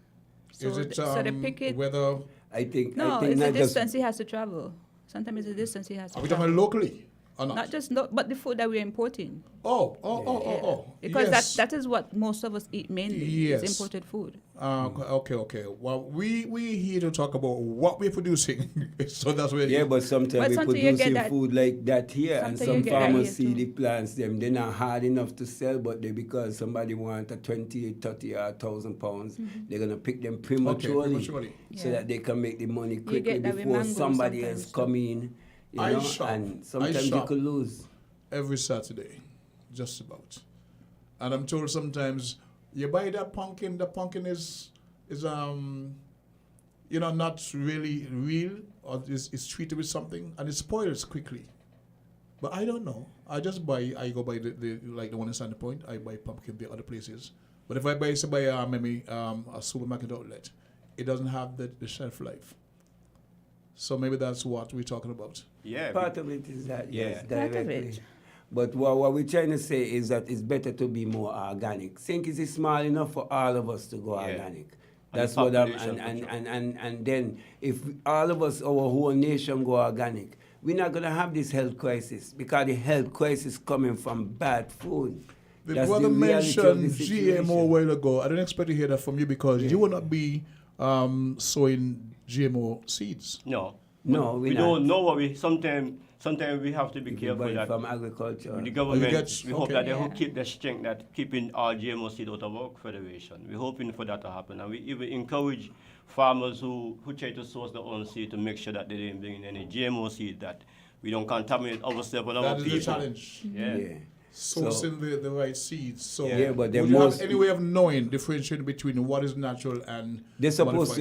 So Is it so they pick it. whether? I think It's not the distance he has to travel. Sometimes it's the distance he has to Are we travel. talking locally or not? Not just but the food that we're importing. Oh. Because yes. that is what most of us eat mainly. Yes. Is imported food. Okay. Well, we here to talk about what we're producing. So that's where. Yeah, but sometimes we're sometimes you get producing that- food like that here, and sometimes you some get that farmers here see too. the plants, they're not hard enough to sell, but because somebody wants a 20, 30 or 1,000 pounds, they're going to pick them prematurely, so that they can make the money quickly get that with before mango somebody sometimes else come in, I know, shop. and sometimes you shop could lose. every Saturday, just about. And I'm told sometimes you buy that pumpkin. The pumpkin is not really real, or is treated with something, and it spoils quickly. But I don't know. I just buy. I go buy the like the one in Sandy Point. I buy pumpkin the other places. But if I buy maybe a supermarket outlet, it doesn't have the shelf life. So maybe that's what we're talking about. Yeah. Part of it is that, yes, Part of directly. it. But what we're trying to say is that it's better to be more organic. Think is small enough for all of us to go organic. That's what I'm, and then if all of us, our whole nation go organic, we're not going to have this health crisis, because the health crisis coming from bad food. The That's brother the reality of mentioned the situation. GMO a while ago. I didn't expect to hear that from you, because you will not be sowing GMO seeds. No. No, we we're don't not. know what we sometimes we have to be careful buy that from agriculture. with the government. We hope okay. that they will keep the strength that keeping our GMO seed out of our federation. We're hoping for that to happen, and we even encourage farmers who try to source their own seed to make sure that they don't bring in any GMO seed, that we don't contaminate ourselves and our That is people. the challenge. Yeah. Sourcing the right seeds. So but would they you most have any way of knowing, differentiating between what is natural and They're supposed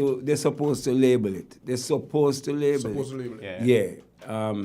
to label it. They're supposed to label Supposed it. to label it. Yeah.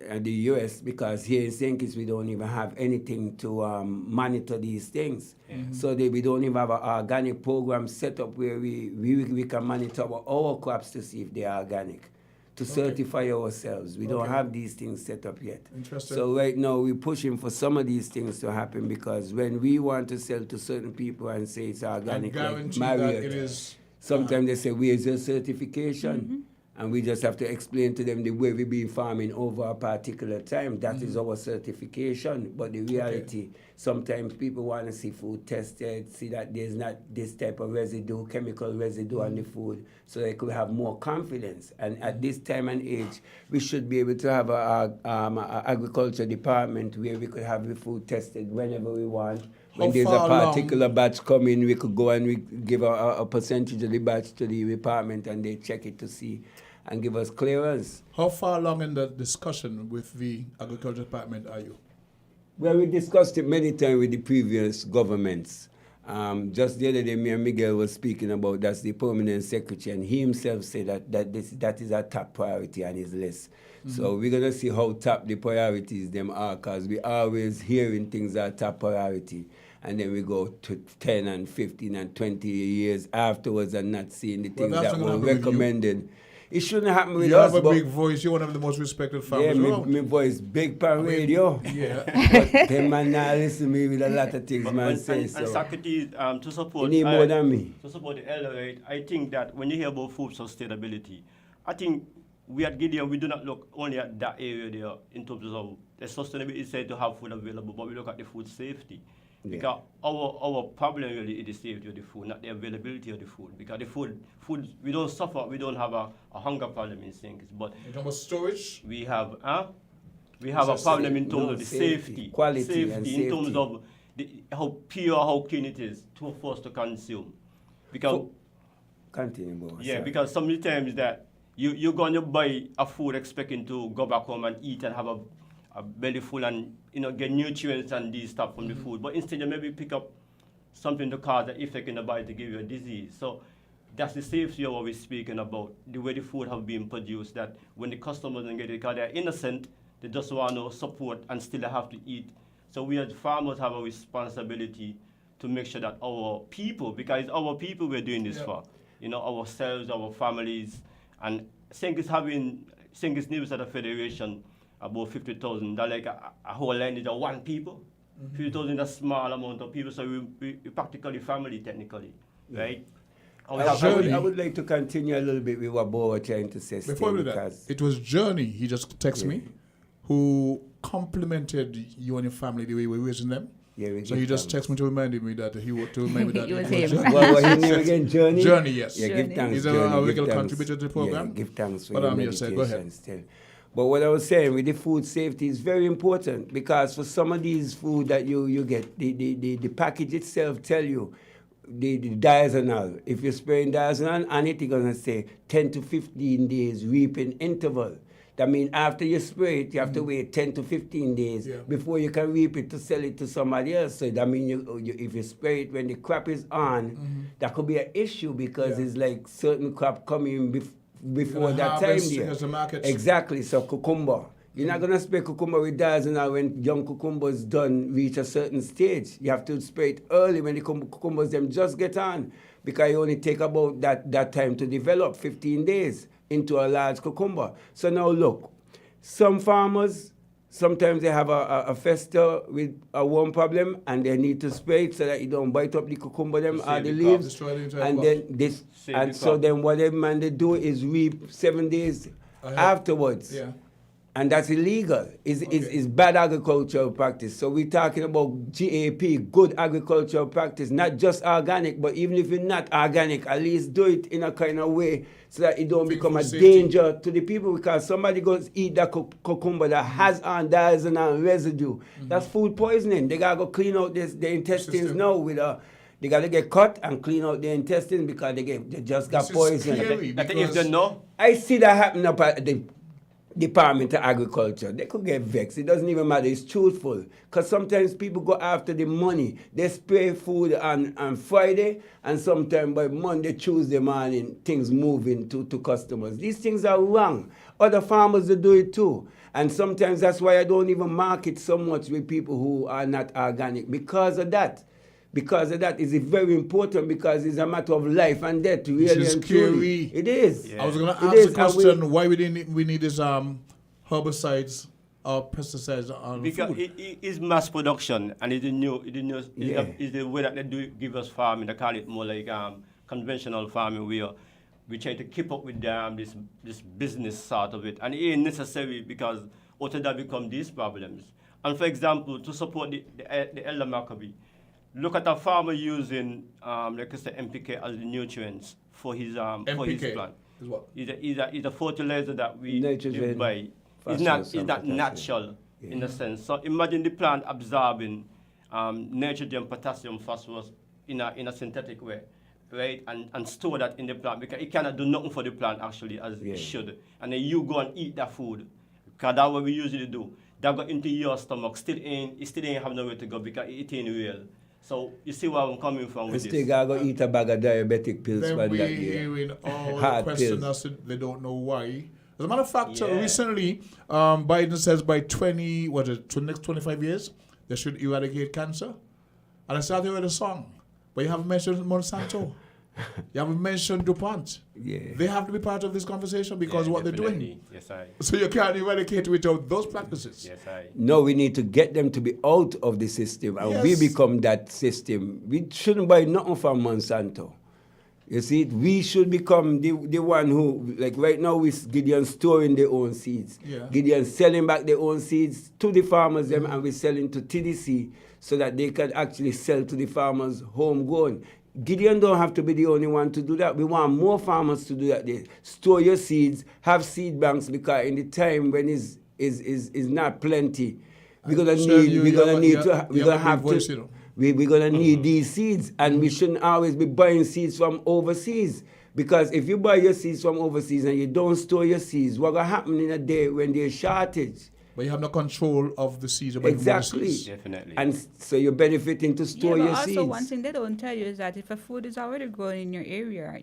And the US, because here in St. Kitts we don't even have anything to monitor these things. So we don't even have an organic program set up where we can monitor our crops to see if they are organic, to certify ourselves. We don't have these things set up yet. Interesting. So right now we're pushing for some of these things to happen, because when we want to sell to certain people and say it's organic, like guarantee that Marriott, it is. sometimes they say, where's your certification? And we just have to explain to them the way we've been farming over a particular time. That is our certification. But the reality, sometimes people want to see food tested, see that there's not this type of residue, chemical residue on the food, so they could have more confidence. And at this time and age, we should be able to have a agriculture department where we could have the food tested whenever we want. When there's a particular batch coming, we could go and we give a percentage of the batch to the department, and they check it to see and give us clearance. How far along in the discussion with the agriculture department are you? Well, we discussed it many times with the previous governments. Just the other day, me and Miguel was speaking about that's the permanent secretary, and he himself said that is a top priority on his list. So we're going to see how top the priorities them are, because we always hearing things are top priority. And then we go to 10 and 15 and 20 years afterwards and not seeing the things that's that not were gonna happen with you. recommended. It shouldn't happen with You us. have a but big voice. You're one of the most respected farmers yeah, around. my voice big per radio. Yeah. But them man now listen to me with a lot of things, man say so. And Socrates, to support You need more than me. To support the elder rate, I think that when you hear about food sustainability, I think we at Gideon, we do not look only at that area there in terms of the sustainability is said to have food available, but we look at the food safety. Yeah. Because our problem really is the safety of the food, not the availability of the food. Because the food we don't suffer, we don't have a hunger problem in St. Kitts. But in terms of storage, we have a problem in terms of the safety. Quality safety and in terms safety. of how pure, how clean it is for us to consume. Because continue, boss. yeah, because sometimes that you're going to buy a food expecting to go back home and eat and have a belly full and get nutrients and these stuff from the food, but instead you maybe pick up something to cause an effect in the body to give you a disease. So that's the safety of what we're speaking about, the way the food have been produced, that when the customers don't get it, because they're innocent, they just want to support and still they have to eat. So we as farmers have a responsibility to make sure that our people, because it's our people we're doing this for, ourselves, our families, and St. Kitts Nevis at a federation, about 50,000, that's like a whole lineage of one people. 50,000 is a small amount of people, so we practically family technically, right? I would like to continue a little bit with what Bo was trying to say. Before we do that, it was Journey, he just texted me, who complimented you and your family the way we're raising them. Yeah, so he just texted me to remind me that he would to remind me that it was him. What his name again? Journey? Journey, yes. Yeah, give thanks. He's Journey, a regular contributor to the program. Yeah, give thanks for but your meditation. Go ahead. Still. But what I was saying with the food safety is very important, because for some of these food that you get, the package itself tell you the diazonal. If you're spraying diazonal on it, it's gonna say 10 to 15 days reaping interval. That means after you spray it, you have to wait 10 to 15 days before you can reap it to sell it to somebody else. So that means if you spray it when the crop is on, that could be an issue, because it's like certain crop coming before that time there. Exactly. So cucumber. You're not going to spray cucumber with diazonal when young cucumbers reach a certain stage. You have to spray it early when the cucumbers them just get on, because you only take about that time to develop, 15 days into a large cucumber. So now look, some farmers, sometimes they have a fester with a worm problem and they need to spray it so that you don't bite up the cucumber them or the leaves. And then so then what they man they do is reap 7 days afterwards. Yeah. And that's illegal. It's bad agricultural practice. So we're talking about GAP, good agricultural practice, not just organic, but even if you're not organic, at least do it in a kind of way so that it don't become a danger to the people, because somebody goes eat that cucumber that has on diazonal residue. That's food poisoning. They gotta go clean out the intestines now with they gotta get cut and clean out the intestines because they just got poisoned. If they know, I see that happen up at the Department of Agriculture. They could get vexed. It doesn't even matter. It's truthful. Because sometimes people go after the money. They spray food on Friday, and sometimes by Monday, Tuesday morning, things moving to customers. These things are wrong. Other farmers, they do it too. And sometimes that's why I don't even market so much with people who are not organic. Because of that. Because of that, it's very important, because it's a matter of life and death. Really and truly. It is. Yeah. I was going to ask the question why we need these herbicides or pesticides on because food. It is mass production, and it's the way that they do give us farming. They call it more like conventional farming, where we try to keep up with this business side of it, and it ain't necessary, because out of that become these problems. And for example, to support the Elder Maccabee, look at a farmer using, like I said, NPK as the nutrients for his plant. Is what? It's a fertilizer that we buy. It's not natural in a sense. So imagine the plant absorbing nitrogen, potassium, phosphorus in a synthetic way, right? And store that in the plant, because it cannot do nothing for the plant actually as it should. And then you go and eat that food, because that's what we usually do. That go into your stomach, it still ain't have nowhere to go, because it ain't real. So you see where I'm coming from with this. Still gotta go eat a bag of diabetic pills. Then we're hearing all questions as they don't know why. As a matter of fact, recently, Biden says by next 25 years, they should eradicate cancer. And I started with a song, but you haven't mentioned Monsanto. You haven't mentioned DuPont. Yeah. They have to be part of this conversation because what they're doing. Yes, I. So you can't eradicate without those practices. Yes, I. No, we need to get them to be out of the system, and we become that system. We shouldn't buy nothing from Monsanto. You see, we should become the one who, like right now, we Gideon storing their own seeds. Yeah. Gideon selling back their own seeds to the farmers, and we're selling to TDC so that they can actually sell to the farmers homegrown. Gideon don't have to be the only one to do that. We want more farmers to do that. They store your seeds, have seed banks, because in the time when is not plenty, we're gonna have we're going to need these seeds, and we shouldn't always be buying seeds from overseas. Because if you buy your seeds from overseas and you don't store your seeds, what will happen in a day when there's shortage? But you have no control of the seeds. Exactly. Definitely. And so you're benefiting to store but your also seeds. one thing they don't tell you is that if a food is already grown in your area,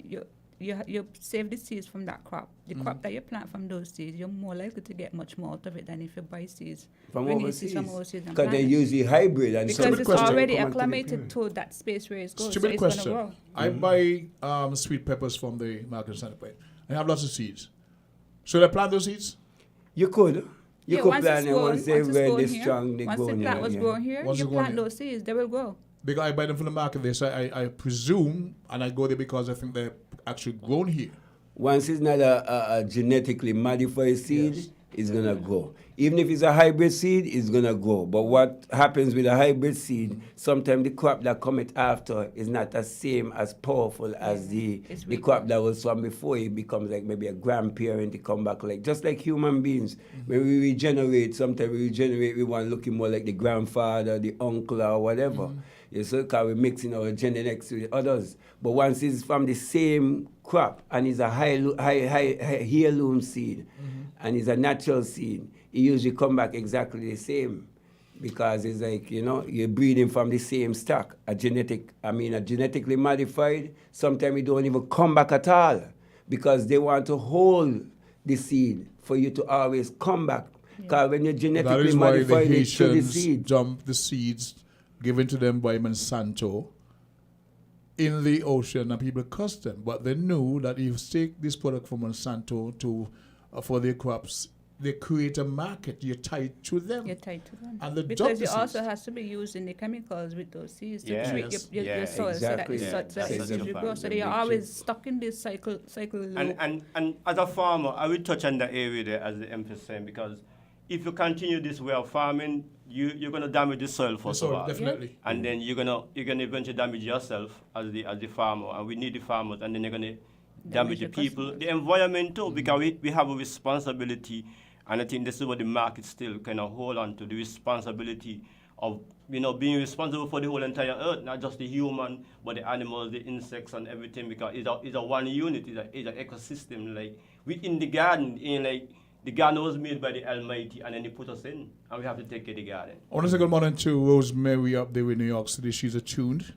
you save the seeds from that crop. The crop that you plant from those seeds, you're more likely to get much more out of it than if you buy seeds From overseas. and Because plant they're it. usually hybrid. And Because it's already acclimated to that space where it's going, so Stupid it's going to question. grow. I buy sweet peppers from the market center point. I have lots of seeds. Should I plant those seeds? You could. You could once plant it's them grown, once they're once it's very grown here, strong. They once grow the plant was grown here, Once you it's grown plant here. those seeds, they will grow. Because I buy them from the market there, so I presume, and I go there because I think they're actually grown here. Once it's not a genetically modified seed, it's going to grow. Even if it's a hybrid seed, it's going to grow. But what happens with a hybrid seed, sometimes the crop that comes after is not the same as powerful as the crop that was from before. It becomes like maybe a grandparent to come back. Like just like human beings, when we regenerate, sometimes we want looking more like the grandfather, the uncle, or whatever. You see, because we're mixing our genetics with others. But once it's from the same crop and it's a high heirloom seed and it's a natural seed, it usually come back exactly the same, because it's like, you're breeding from the same stock. A genetically modified, sometimes it don't even come back at all, because they want to hold the seed for you to always come back. Because when you're That genetically is why the modifying it through the Haitians seed, dump the seeds given to them by Monsanto in the ocean, and people cuss them. But they knew that if you take this product from Monsanto for their crops, they create a market. You're tied to them. You're tied to them. And the because it seeds. also has to be used in the chemicals with those seeds to Yes. treat your soil exactly. so that That's it such gives a you fact. growth. So they are always stuck in this cycle loop. And as a farmer, I will touch on that area there, as the empress saying, because if you continue this way of farming, you're going to damage the soil first of all. Definitely. And then you're gonna eventually damage yourself as the farmer, and we need the farmers, and then you're gonna damage the people, the environment too, because we have a responsibility, and I think this is what the market still kind of hold on to, the responsibility of being responsible for the whole entire earth, not just the human, but the animals, the insects, and everything, because it's a one unit, it's an ecosystem. Like within the garden, the garden was made by the Almighty, and then He put us in, and we have to take care of the garden. I want to say good morning to Rosemary up there in New York City. She's attuned,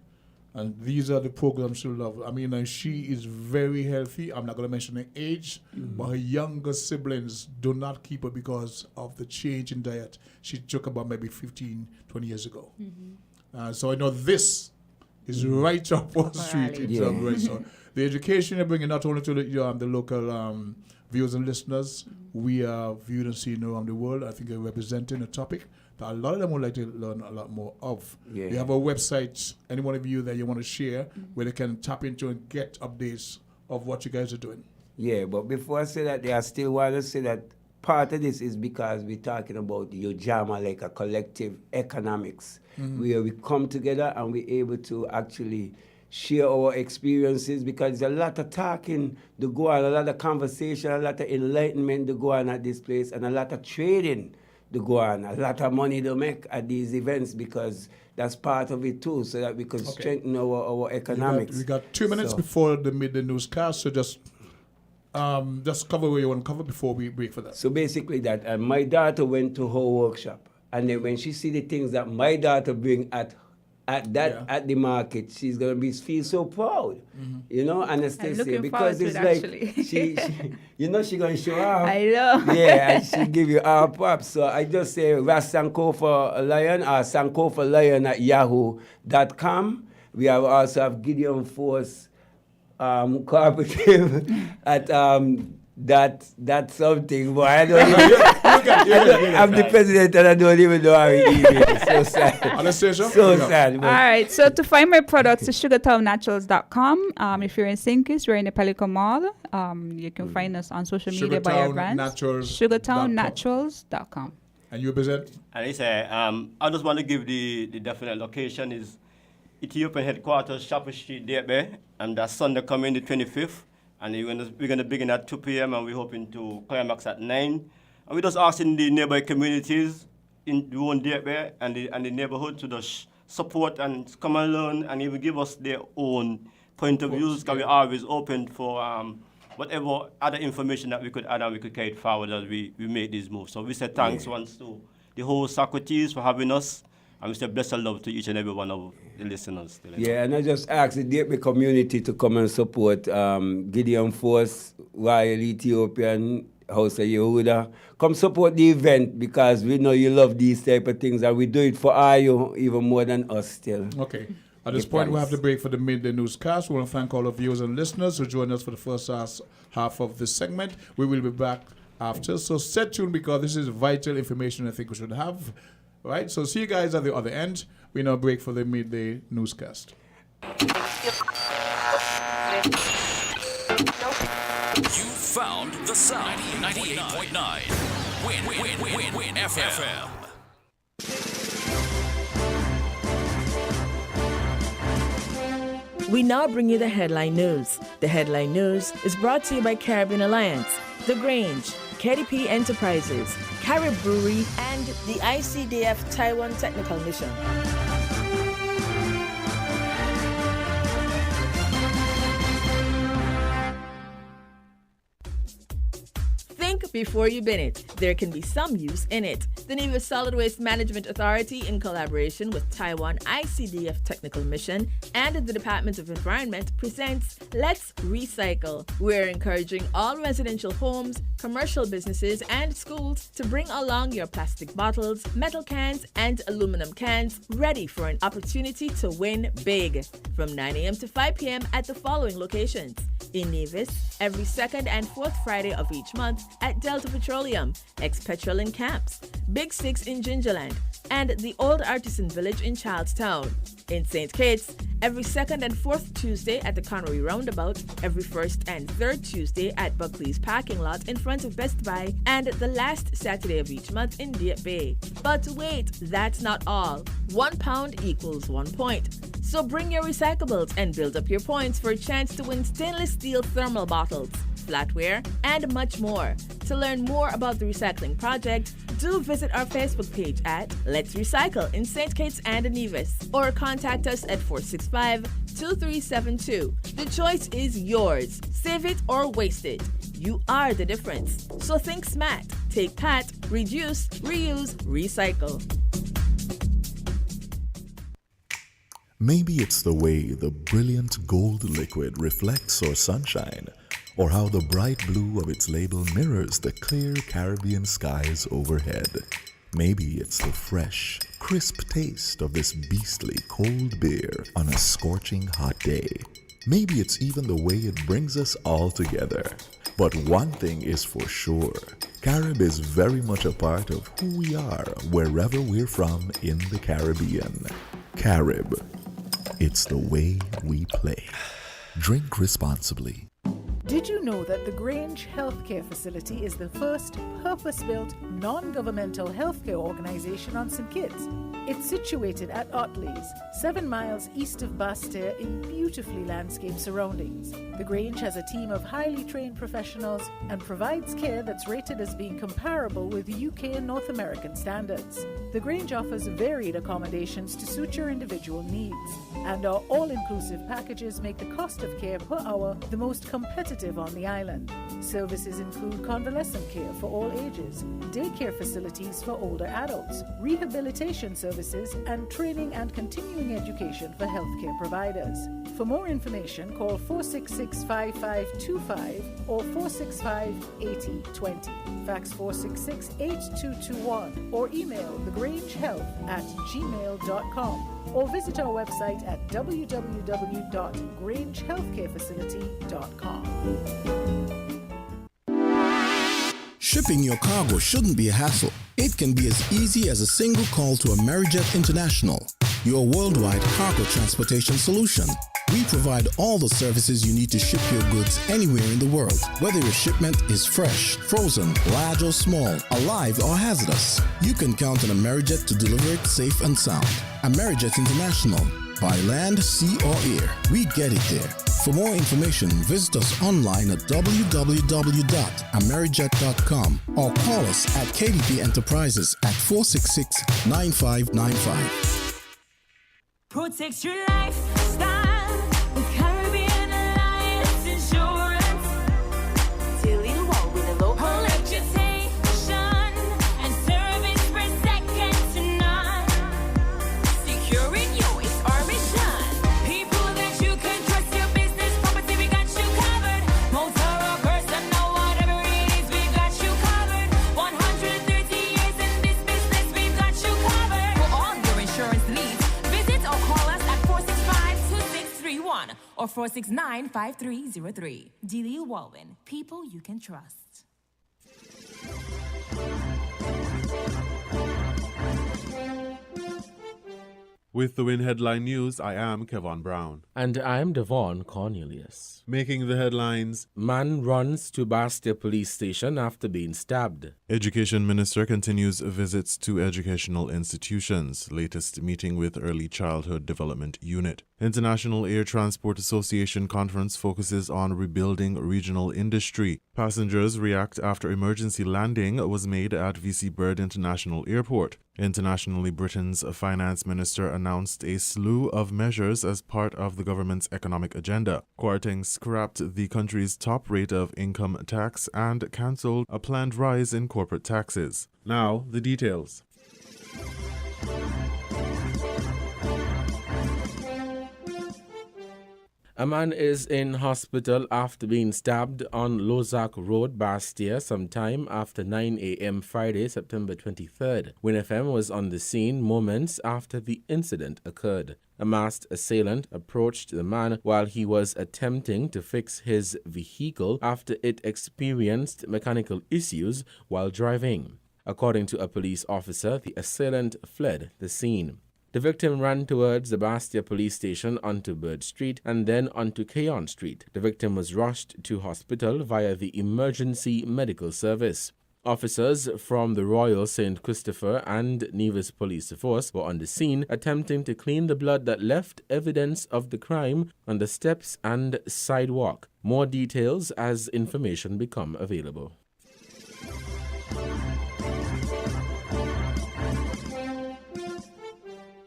and these are the programs she loves. I mean, she is very healthy. I'm not going to mention her age, but her younger siblings do not keep her because of the change in diet she took about maybe 15, 20 years ago. So I know this is right up our street in terms of right. So the education you're bringing not only to the local viewers and listeners, we are viewed and seen around the world. I think you're representing a topic that a lot of them would like to learn a lot more of. Yeah. We have a website, any one of you that you want to share, where they can tap into and get updates of what you guys are doing. Yeah, but before I say that, I still want to say that part of this is because we're talking about the Ujamaa, like a collective economics, where we come together and we're able to actually share our experiences, because there's a lot of talking to go on, a lot of conversation, a lot of enlightenment to go on at this place, and a lot of trading to go on, a lot of money to make at these events, because that's part of it too, so that we can strengthen our economics. We got 2 minutes before the midday newscast, so just cover what you want to cover before we break for that. So basically that, my daughter went to her workshop, and then when she see the things that my daughter bring at the market, she's gonna feel so proud, and Anastasia, because it's like she's gonna show off. I know. Yeah, and she give you all props. So I just say Sankofa Lion or Sankofa Lion at yahoo.com. We also have Gideon Force Cooperative at that's something, but I don't even, I'm the president and I don't even know how it is. So sad. Anastasia? So sad. All right, so to find my products, it's sugartownnaturals.com. If you're in St. Kitts, we're in the Pelican Mall. You can find us on social media by our brands. Sugartownnaturals.com. And you present? And I say, I just want to give the definite location is Ethiopian headquarters, Shopper Street, there, and that's Sunday coming the 25th. And we're gonna begin at 2 p.m. and we're hoping to climax at 9. And we're just asking the neighboring communities in the one there and the neighborhood to just support and come and learn and even give us their own point of views, because we're always open for whatever other information that we could add and we could carry it forward as we make these moves. So we say thanks once to the whole Socrates for having us, and we say blessed love to each and every one of the listeners. Yeah, and I just ask the DAPE community to come and support Gideon Force, Royal Ethiopian, House of Yehuda. Come support the event, because we know you love these type of things, and we do it for you even more than us still. Okay. At this point, we have to break for the midday newscast. We want to thank all of viewers and listeners who joined us for the first half of this segment. We will be back after, so stay tuned, because this is vital information I think we should have. All right, so see you guys at the other end. We now break for the midday newscast. You found the sound. 98.9 Win FM. We now bring you the headline news. The headline news is brought to you by Caribbean Alliance, The Grange, KDP Enterprises, Carib Brewery, and the ICDF Taiwan Technical Mission. Think before you bin it. There can be some use in it. The Nevis Solid Waste Management Authority, in collaboration with Taiwan ICDF Technical Mission and the Department of Environment, presents Let's Recycle. We're encouraging all residential homes, commercial businesses, and schools to bring along your plastic bottles, metal cans, and aluminum cans, ready for an opportunity to win big. From 9 a.m. to 5 p.m. at the following locations: in Nevis, every second and fourth Friday of each month at Delta Petroleum, ex-Petrol in Camps, Big Six in Gingerland, and the Old Artisan Village in Charlestown. In St. Kitts, every second and fourth Tuesday at the Connery Roundabout, every first and third Tuesday at Buckley's parking lot in front of Best Buy, and the last Saturday of each month in Dieppe Bay. But wait, that's not all. 1 pound equals 1 point. So bring your recyclables and build up your points for a chance to win stainless steel thermal bottles, flatware, and much more. To learn more about the recycling project, do visit our Facebook page at Let's Recycle in St. Kitts and Nevis, or contact us at 465-2372. The choice is yours. Save it or waste it. You are the difference. So think smart. Take PAT, reduce, reuse, recycle. Maybe it's the way the brilliant gold liquid reflects our sunshine, or how the bright blue of its label mirrors the clear Caribbean skies overhead. Maybe it's the fresh, crisp taste of this beastly cold beer on a scorching hot day. Maybe it's even the way it brings us all together. But one thing is for sure, Carib is very much a part of who we are wherever we're from in the Caribbean. Carib. It's the way we play. Drink responsibly. Did you know that the Grange Healthcare Facility is the first purpose-built, non-governmental healthcare organization on St. Kitts? It's situated at Otley's, 7 miles east of Basseterre in beautifully landscaped surroundings. The Grange has a team of highly trained professionals and provides care that's rated as being comparable with UK and North American standards. The Grange offers varied accommodations to suit your individual needs, and our all-inclusive packages make the cost of care per hour the most competitive on the island. Services include convalescent care for all ages, daycare facilities for older adults, rehabilitation services, and training and continuing education for healthcare providers. For more information, call 466-5525 or 465-8020. Fax 466-8221 or email thegrangehealth@gmail.com or visit our website at www.grangehealthcarefacility.com. Shipping your cargo shouldn't be a hassle. It can be as easy as a single call to Amerijet International, your worldwide cargo transportation solution. We provide all the services you need to ship your goods anywhere in the world, whether your shipment is fresh, frozen, large or small, alive or hazardous. You can count on Amerijet to deliver it safe and sound. Amerijet International, by land, sea or air, we get it there. For more information, visit us online at www.amerijet.com or call us at KDP Enterprises at 466-9595. Protect your lifestyle with Caribbean Alliance Insurance. Dealing well with a local reputation and service for second to none. Securing you is our mission. People that you can trust, your business, property, we got you covered. Motor or personal, whatever it is, we got you covered. 130 years in this business, we've got you covered. For all your insurance needs, visit or call us at 465-2631 or 469-5303. DLU Walwyn, people you can trust. With the Win Headline News, I am Kevon Brown. And I'm Devon Cornelius. Making the headlines. Man runs to Bastia police station after being stabbed. Education Minister continues visits to educational institutions. Latest meeting with Early Childhood Development Unit. International Air Transport Association conference focuses on rebuilding regional industry. Passengers react after emergency landing was made at VC Bird International Airport. Internationally, Britain's finance minister announced a slew of measures as part of the government's economic agenda. Kwarteng scrapped the country's top rate of income tax and cancelled a planned rise in corporate taxes. Now, the details. A man is in hospital after being stabbed on Lozak Road, Bastia, sometime after 9 a.m. Friday, September 23rd. Win FM was on the scene moments after the incident occurred. A masked assailant approached the man while he was attempting to fix his vehicle after it experienced mechanical issues while driving. According to a police officer, the assailant fled the scene. The victim ran towards the Bastia police station onto Bird Street and then onto Keon Street. The victim was rushed to hospital via the emergency medical service. Officers from the Royal St. Christopher and Nevis Police Force were on the scene attempting to clean the blood that left evidence of the crime on the steps and sidewalk. More details as information become available.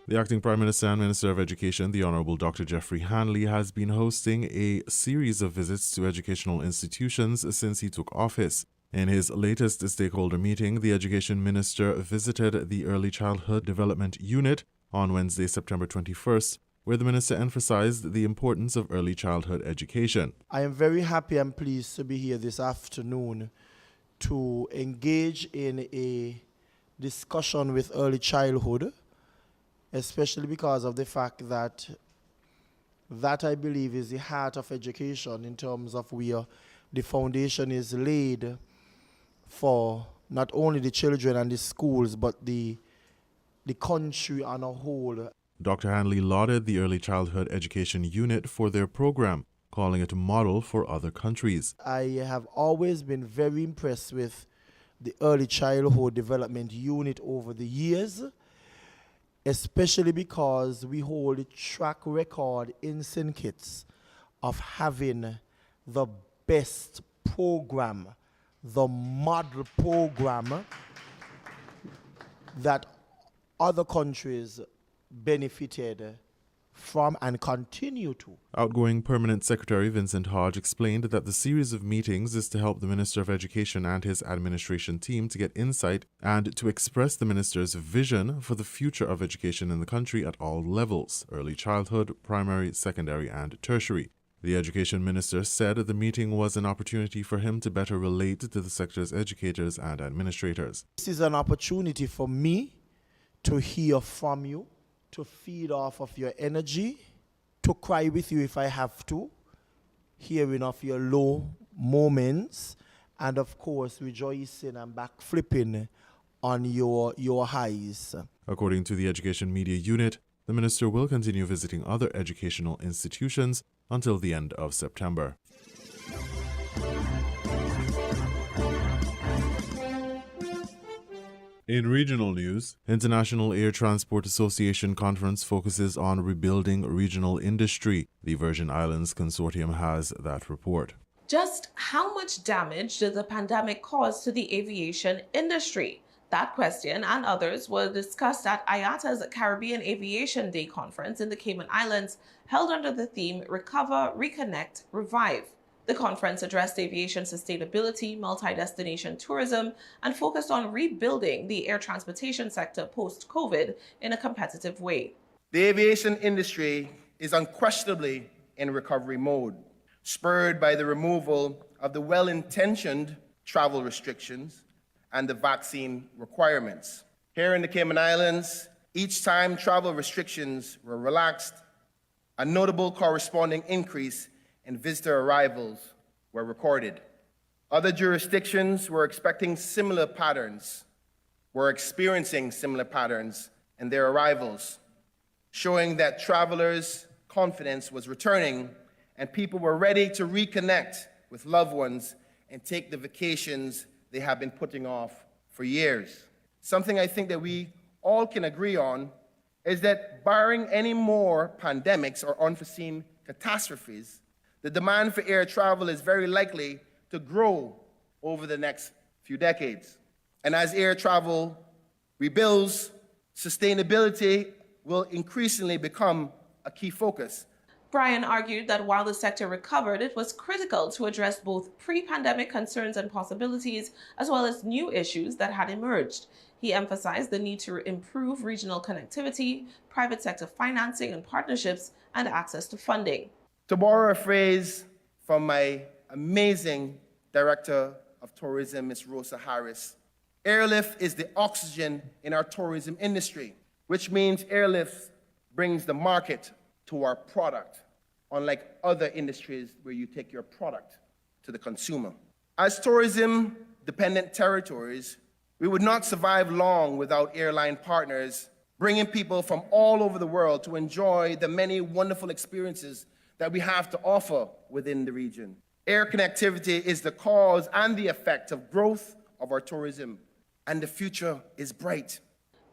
The acting Prime Minister and Minister of Education, the Honourable Dr. Geoffrey Hanley, has been hosting a series of visits to educational institutions since he took office. In his latest stakeholder meeting, the Education Minister visited the Early Childhood Development Unit on Wednesday, September 21st, where the Minister emphasized the importance of early childhood education. I am very happy and pleased to be here this afternoon to engage in a discussion with early childhood, especially because of the fact that I believe is the heart of education in terms of where the foundation is laid for not only the children and the schools, but the country on a whole. Dr. Hanley lauded the Early Childhood Education Unit for their program, calling it a model for other countries. I have always been very impressed with the Early Childhood Development Unit over the years, especially because we hold a track record in St. Kitts of having the best program, the model program that other countries benefited from and continue to. Outgoing Permanent Secretary Vincent Hodge explained that the series of meetings is to help the Minister of Education and his administration team to get insight and to express the Minister's vision for the future of education in the country at all levels: early childhood, primary, secondary, and tertiary. The Education Minister said the meeting was an opportunity for him to better relate to the sector's educators and administrators. This is an opportunity for me to hear from you, to feed off of your energy, to cry with you if I have to, hearing of your low moments, and of course rejoicing and backflipping on your highs. According to the Education Media Unit, the Minister will continue visiting other educational institutions until the end of September. In regional news, International Air Transport Association conference focuses on rebuilding regional industry. The Virgin Islands Consortium has that report. Just how much damage did the pandemic cause to the aviation industry? That question and others were discussed at IATA's Caribbean Aviation Day conference in the Cayman Islands, held under the theme Recover, Reconnect, Revive. The conference addressed aviation sustainability, multi-destination tourism, and focused on rebuilding the air transportation sector post-COVID in a competitive way. The aviation industry is unquestionably in recovery mode, spurred by the removal of the well-intentioned travel restrictions and the vaccine requirements. Here in the Cayman Islands, each time travel restrictions were relaxed, a notable corresponding increase in visitor arrivals were recorded. Other jurisdictions were experiencing similar patterns in their arrivals, showing that travelers' confidence was returning and people were ready to reconnect with loved ones and take the vacations they have been putting off for years. Something I think that we all can agree on is that barring any more pandemics or unforeseen catastrophes, the demand for air travel is very likely to grow over the next few decades. And as air travel rebuilds, sustainability will increasingly become a key focus. Brian argued that while the sector recovered, it was critical to address both pre-pandemic concerns and possibilities, as well as new issues that had emerged. He emphasized the need to improve regional connectivity, private sector financing and partnerships, and access to funding. To borrow a phrase from my amazing Director of Tourism, Ms. Rosa Harris, airlift is the oxygen in our tourism industry, which means airlift brings the market to our product, unlike other industries where you take your product to the consumer. As tourism-dependent territories, we would not survive long without airline partners bringing people from all over the world to enjoy the many wonderful experiences that we have to offer within the region. Air connectivity is the cause and the effect of growth of our tourism, and the future is bright.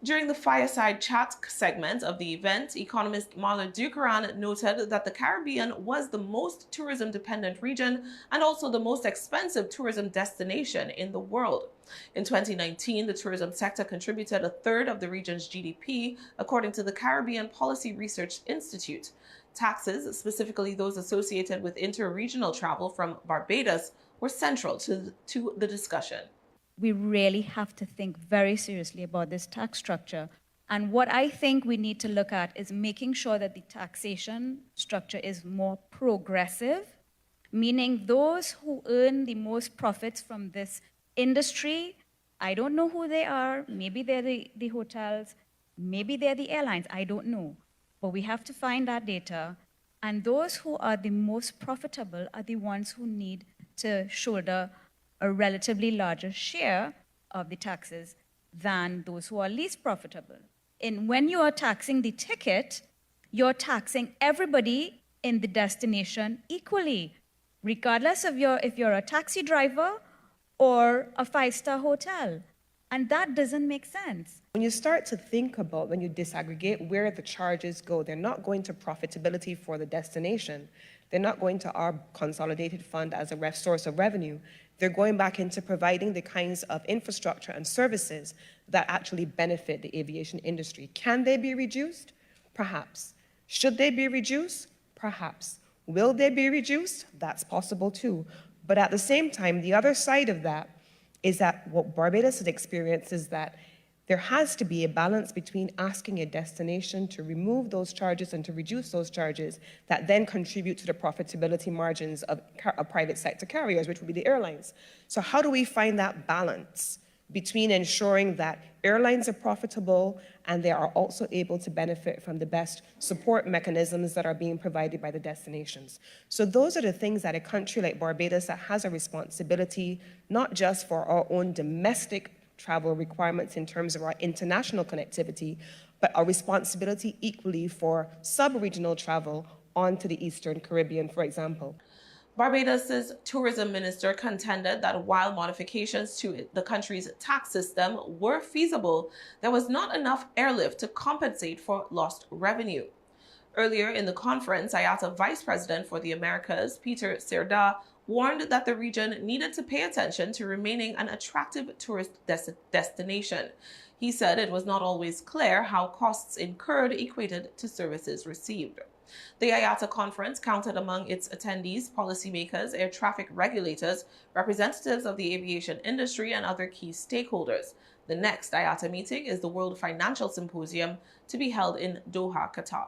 During the fireside chat segment of the event, economist Marla Ducaran noted that the Caribbean was the most tourism-dependent region and also the most expensive tourism destination in the world. In 2019, the tourism sector contributed a third of the region's GDP, according to the Caribbean Policy Research Institute. Taxes, specifically those associated with inter-regional travel from Barbados, were central to the discussion. We really have to think very seriously about this tax structure. And what I think we need to look at is making sure that the taxation structure is more progressive, meaning those who earn the most profits from this industry, I don't know who they are, maybe they're the hotels, maybe they're the airlines, I don't know. But we have to find that data. And those who are the most profitable are the ones who need to shoulder a relatively larger share of the taxes than those who are least profitable. And when you are taxing the ticket, you're taxing everybody in the destination equally, regardless of if you're a taxi driver or a five-star hotel. And that doesn't make sense. When you start to think about, when you disaggregate where the charges go, they're not going to profitability for the destination. They're not going to our consolidated fund as a source of revenue. They're going back into providing the kinds of infrastructure and services that actually benefit the aviation industry. Can they be reduced? Perhaps. Should they be reduced? Perhaps. Will they be reduced? That's possible too. But at the same time, the other side of that is that what Barbados has experienced is that there has to be a balance between asking a destination to remove those charges and to reduce those charges that then contribute to the profitability margins of private sector carriers, which would be the airlines. So how do we find that balance between ensuring that airlines are profitable and they are also able to benefit from the best support mechanisms that are being provided by the destinations? So those are the things that a country like Barbados that has a responsibility, not just for our own domestic travel requirements in terms of our international connectivity, but a responsibility equally for sub-regional travel onto the Eastern Caribbean, for example. Barbados's tourism minister contended that while modifications to the country's tax system were feasible, there was not enough airlift to compensate for lost revenue. Earlier in the conference, IATA Vice President for the Americas, Peter Serda, warned that the region needed to pay attention to remaining an attractive tourist destination. He said it was not always clear how costs incurred equated to services received. The IATA conference counted among its attendees policymakers, air traffic regulators, representatives of the aviation industry, and other key stakeholders. The next IATA meeting is the World Financial Symposium to be held in Doha, Qatar.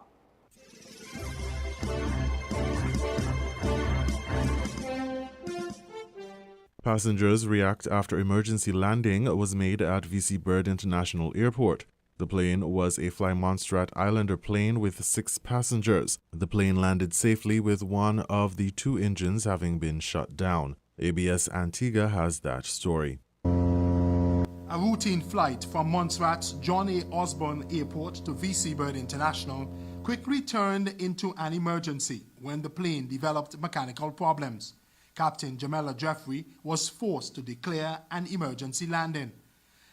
Passengers react after emergency landing was made at VC Bird International Airport. The plane was a Fly Montserrat Islander plane with 6 passengers. The plane landed safely with one of the 2 engines having been shut down. ABS Antigua has that story. A routine flight from Montserrat's John A. Osborne Airport to VC Bird International quickly turned into an emergency when the plane developed mechanical problems. Captain Jamela Jeffrey was forced to declare an emergency landing.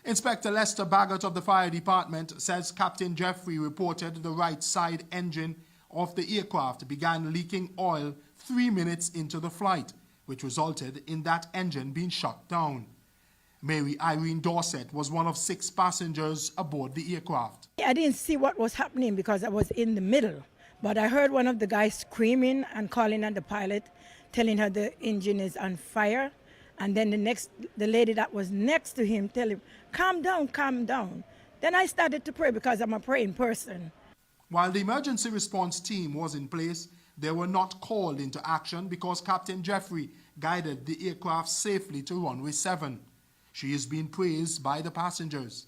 Inspector Lester Baggett of the fire department says Captain Jeffrey reported the right side engine of the aircraft began leaking oil 3 minutes into the flight, which resulted in that engine being shut down. Mary Irene Dorset was one of 6 passengers aboard the aircraft. I didn't see what was happening because I was in the middle, but I heard one of the guys screaming and calling at the pilot, telling her the engine is on fire. And then the lady that was next to him tell him, calm down, calm down. Then I started to pray because I'm a praying person. While the emergency response team was in place, they were not called into action because Captain Jeffrey guided the aircraft safely to runway 7. She is being praised by the passengers.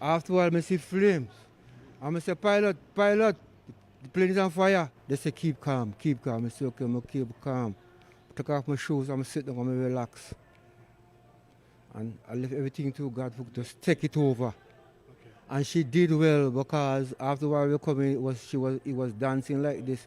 After a while, I see flames. I say, pilot, the plane is on fire. They say, keep calm, keep calm. I say, okay, I'm keep calm. I took off my shoes, I'm sit down, I'm relax. And I left everything to God to just take it over. Okay. And she did well because after a while we were coming, it was dancing like this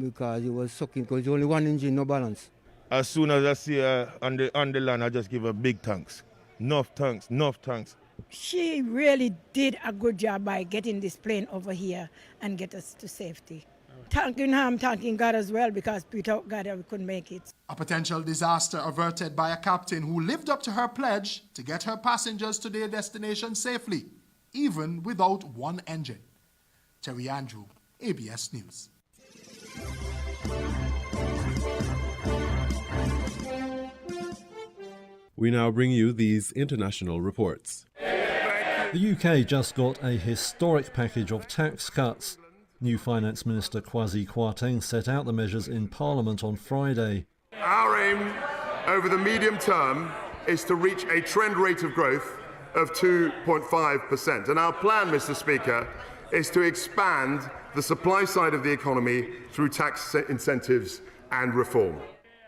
because it was sucking, because it's only one engine, no balance. As soon as I see her on the land, I just give her big thanks. Enough thanks. She really did a good job by getting this plane over here and get us to safety. Thanking her, I'm thanking God as well, because without God we couldn't make it. A potential disaster averted by a captain who lived up to her pledge to get her passengers to their destination safely, even without one engine. Terry Andrew, ABS News. We now bring you these international reports. The UK just got a historic package of tax cuts. New Finance Minister Kwasi Kwarteng set out the measures in Parliament on Friday. Our aim over the medium term is to reach a trend rate of growth of 2.5%. And our plan, Mr. Speaker, is to expand the supply side of the economy through tax incentives and reform.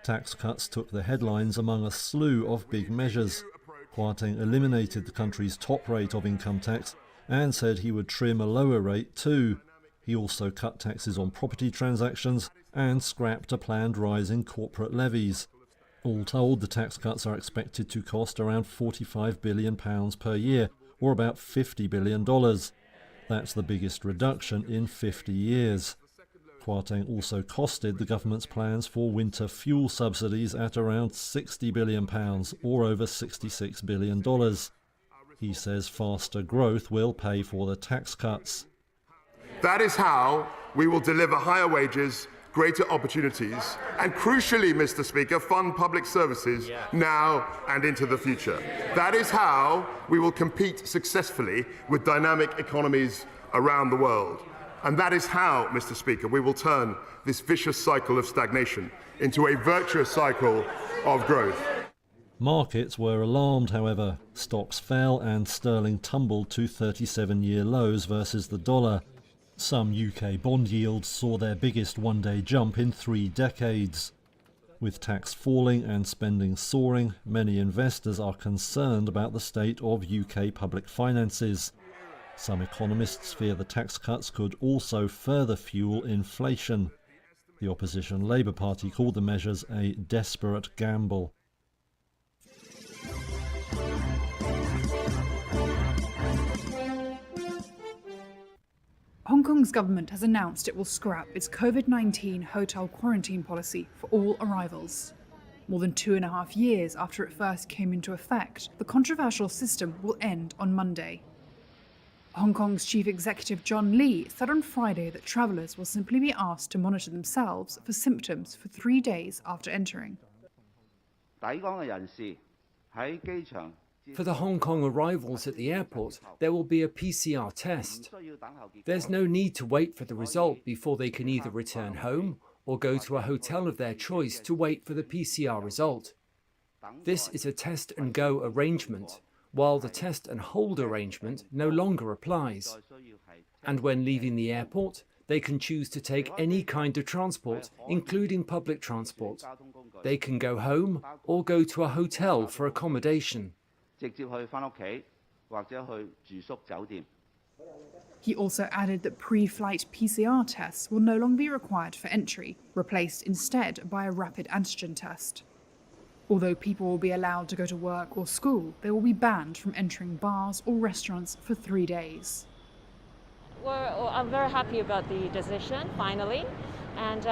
Tax cuts took the headlines among a slew of big measures. Kwarteng eliminated the country's top rate of income tax and said he would trim a lower rate too. He also cut taxes on property transactions and scrapped a planned rise in corporate levies. All told, the tax cuts are expected to cost around £45 billion per year, or about $50 billion. That's the biggest reduction in 50 years. Kwarteng also costed the government's plans for winter fuel subsidies at around £60 billion, or over $66 billion. He says faster growth will pay for the tax cuts. That is how we will deliver higher wages, greater opportunities, and crucially, Mr. Speaker, fund public services now and into the future. That is how we will compete successfully with dynamic economies around the world. And that is how, Mr. Speaker, we will turn this vicious cycle of stagnation into a virtuous cycle of growth. Markets were alarmed, however. Stocks fell and sterling tumbled to 37-year lows versus the dollar. Some UK bond yields saw their biggest one-day jump in 3 decades. With tax falling and spending soaring, many investors are concerned about the state of UK public finances. Some economists fear the tax cuts could also further fuel inflation. The opposition Labour Party called the measures a desperate gamble. Hong Kong's government has announced it will scrap its COVID-19 hotel quarantine policy for all arrivals. More than 2.5 years after it first came into effect, the controversial system will end on Monday. Hong Kong's chief executive John Lee said on Friday that travellers will simply be asked to monitor themselves for symptoms for 3 days after entering. For the Hong Kong arrivals at the airport, there will be a PCR test. There's no need to wait for the result before they can either return home or go to a hotel of their choice to wait for the PCR result. This is a test and go arrangement, while the test and hold arrangement no longer applies. And when leaving the airport, they can choose to take any kind of transport, including public transport. They can go home or go to a hotel for accommodation. He also added that pre-flight PCR tests will no longer be required for entry, replaced instead by a rapid antigen test. Although people will be allowed to go to work or school, they will be banned from entering bars or restaurants for 3 days. I'm very happy about the decision, finally. And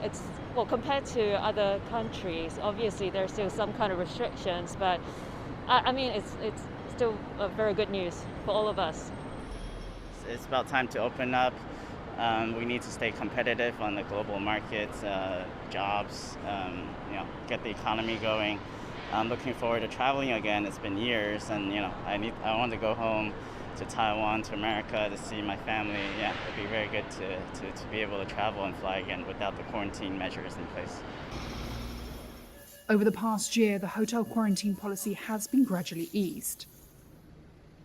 it's, well, compared to other countries, obviously there's still some kind of restrictions, but I mean, it's still very good news for all of us. It's about time to open up. We need to stay competitive on the global markets, jobs, get the economy going. I'm looking forward to traveling again. It's been years, and I want to go home to Taiwan, to America, to see my family. Yeah, it'd be very good to be able to travel and fly again without the quarantine measures in place. Over the past year, the hotel quarantine policy has been gradually eased.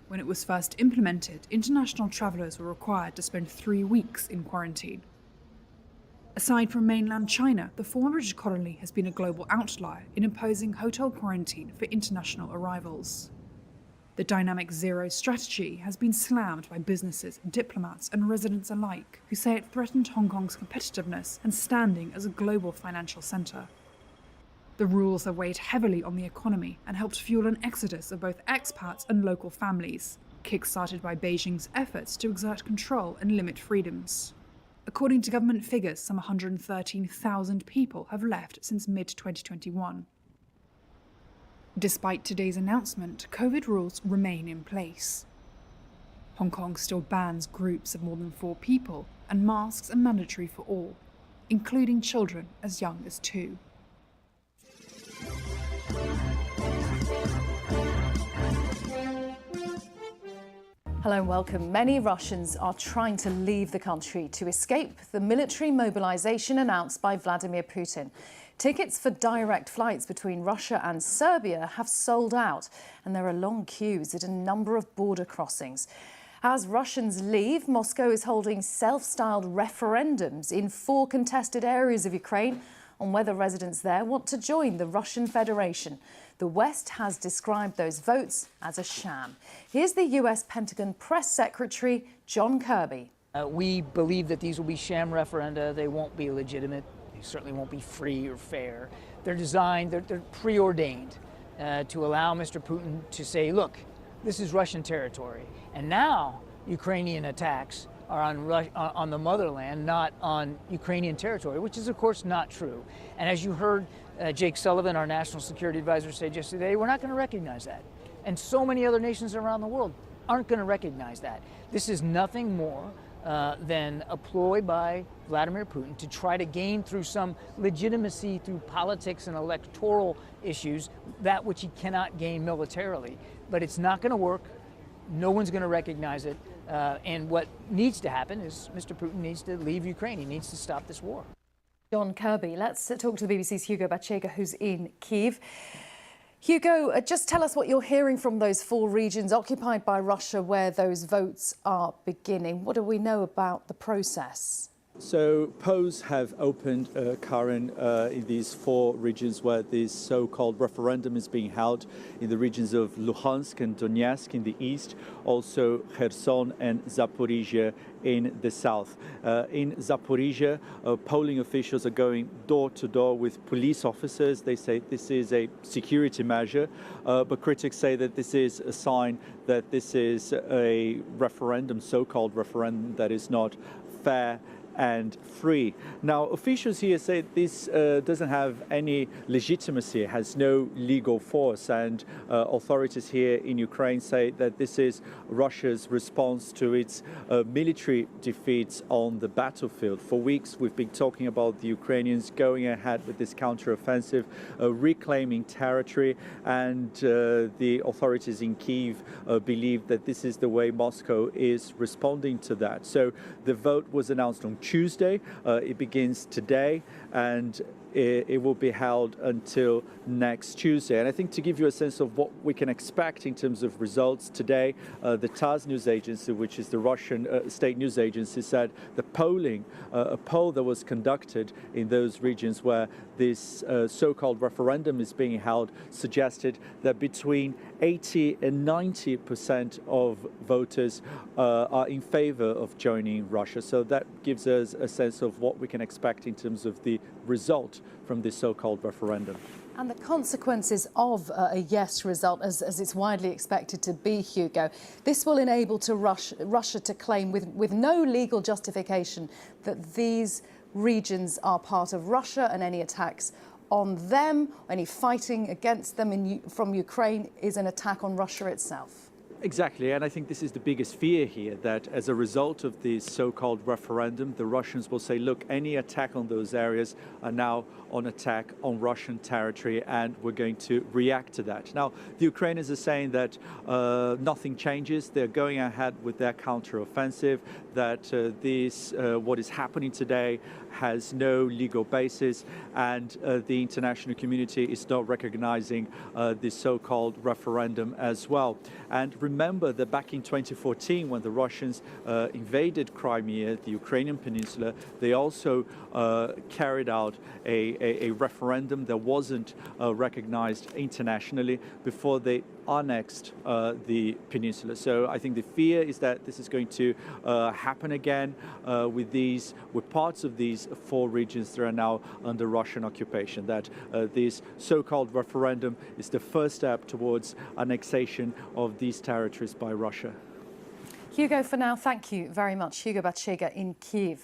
When it was first implemented, international travellers were required to spend 3 weeks in quarantine. Aside from mainland China, the former British colony has been a global outlier in imposing hotel quarantine for international arrivals. The dynamic zero strategy has been slammed by businesses, diplomats and residents alike, who say it threatened Hong Kong's competitiveness and standing as a global financial centre. The rules have weighed heavily on the economy and helped fuel an exodus of both expats and local families, kick-started by Beijing's efforts to exert control and limit freedoms. According to government figures, some 113,000 people have left since mid-2021. Despite today's announcement, COVID rules remain in place. Hong Kong still bans groups of more than 4 people, and masks are mandatory for all, including children as young as 2. Hello and welcome. Many Russians are trying to leave the country to escape the military mobilization announced by Vladimir Putin. Tickets for direct flights between Russia and Serbia have sold out, and there are long queues at a number of border crossings. As Russians leave, Moscow is holding self-styled referendums in 4 contested areas of Ukraine on whether residents there want to join the Russian Federation. The West has described those votes as a sham. Here's the US Pentagon Press Secretary John Kirby. We believe that these will be sham referenda. They won't be legitimate. They certainly won't be free or fair. They're designed, they're preordained to allow Mr. Putin to say, look, this is Russian territory. And now Ukrainian attacks are on the motherland, not on Ukrainian territory, which is, of course, not true. And as you heard Jake Sullivan, our national security advisor, say just today, we're not going to recognize that. And so many other nations around the world aren't going to recognize that. This is nothing more than a ploy by Vladimir Putin to try to gain through some legitimacy through politics and electoral issues that which he cannot gain militarily. But it's not going to work. No one's going to recognize it. And what needs to happen is Mr. Putin needs to leave Ukraine. He needs to stop this war. John Kirby. Let's talk to the BBC's Hugo Bachega, who's in Kyiv. Hugo, just tell us what you're hearing from those 4 regions occupied by Russia where those votes are beginning. What do we know about the process? So polls have opened, Karen, in these 4 regions where this so-called referendum is being held, in the regions of Luhansk and Donetsk in the east, also Kherson and Zaporizhia in the south. In Zaporizhia, polling officials are going door to door with police officers. They say this is a security measure, but critics say that this is a sign that this is a referendum, so-called referendum, that is not fair and free. Now, officials here say this doesn't have any legitimacy, has no legal force, and authorities here in Ukraine say that this is Russia's response to its military defeats on the battlefield. For weeks, we've been talking about the Ukrainians going ahead with this counteroffensive, reclaiming territory, and the authorities in Kyiv believe that this is the way Moscow is responding to that. So the vote was announced on Tuesday. It begins today, and it will be held until next Tuesday. And I think to give you a sense of what we can expect in terms of results today, the TASS news agency, which is the Russian state news agency, said the polling, a poll that was conducted in those regions where this so-called referendum is being held, suggested that between 80 and 90% of voters are in favor of joining Russia. So that gives us a sense of what we can expect in terms of the result from this so-called referendum. And the consequences of a yes result, as it's widely expected to be, Hugo, this will enable Russia to claim with no legal justification that these regions are part of Russia, and any attacks on them, any fighting against them from Ukraine is an attack on Russia itself. Exactly, and I think this is the biggest fear here, that as a result of this so-called referendum, the Russians will say, look, any attack on those areas are now on attack on Russian territory, and we're going to react to that. Now, the Ukrainians are saying that nothing changes. They're going ahead with their counteroffensive, that what is happening today has no legal basis, and the international community is not recognizing this so-called referendum as well. And remember that back in 2014, when the Russians invaded Crimea, the Ukrainian peninsula, they also carried out a referendum that wasn't recognized internationally before they annexed the peninsula. So I think the fear is that this is going to happen again with parts of these 4 regions that are now under Russian occupation, that this so-called referendum is the first step towards annexation of these territories by Russia. Hugo, for now, thank you very much. Hugo Batshega in Kyiv.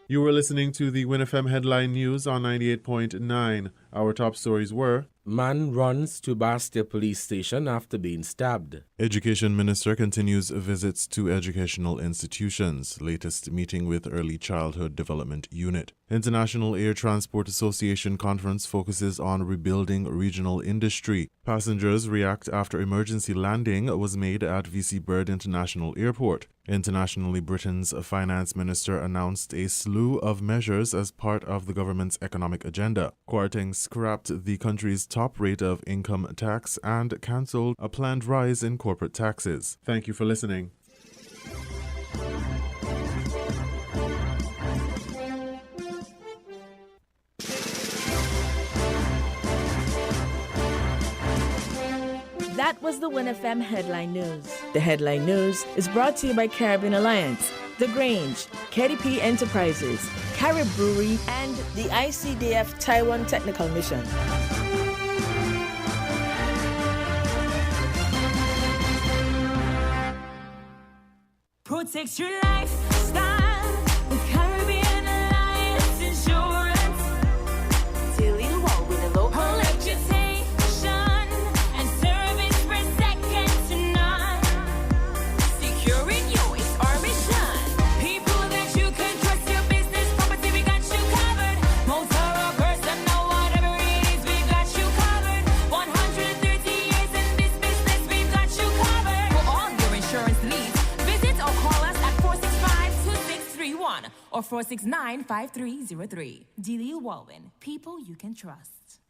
You were listening to the WinFM Headline News on 98.9. Our top stories were: Man runs to Bastia police station after being stabbed. Education Minister continues visits to educational institutions. Latest meeting with Early Childhood Development Unit. International Air Transport Association conference focuses on rebuilding regional industry. Passengers react after emergency landing was made at VC Bird International Airport. Internationally, Britain's finance minister announced a slew of measures as part of the government's economic agenda. Kwarteng scrapped the country's top rate of income tax and cancelled a planned rise in corporate taxes. Thank you for listening. That was the WinFM Headline News. The Headline News is brought to you by Caribbean Alliance, The Grange, KDP Enterprises, Carib Brewery, and the ICDF Taiwan Technical Mission. Protect your lifestyle with Caribbean Alliance Insurance. Dealing well with a low reputation and service for second to none. Securing you is our mission. People that you can trust, your business, property, we got you covered. Motor or personal, whatever it is, we got you covered. 130 years in this business, we've got you covered. For all your insurance needs, visit or call us at 465-2631 or 469-5303. DLU Walwyn, people you can trust.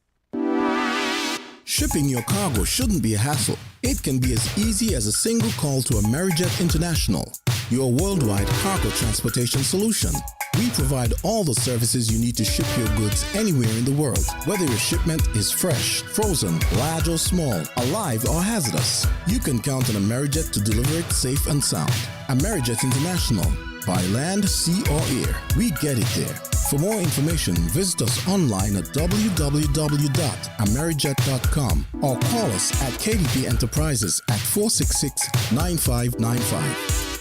Shipping your cargo shouldn't be a hassle. It can be as easy as a single call to Amerijet International, your worldwide cargo transportation solution. We provide all the services you need to ship your goods anywhere in the world, whether your shipment is fresh, frozen, large or small, alive or hazardous. You can count on Amerijet to deliver it safe and sound. Amerijet International, by land, sea or air, we get it there. For more information, visit us online at www.amerijet.com or call us at KDP Enterprises at 466-9595.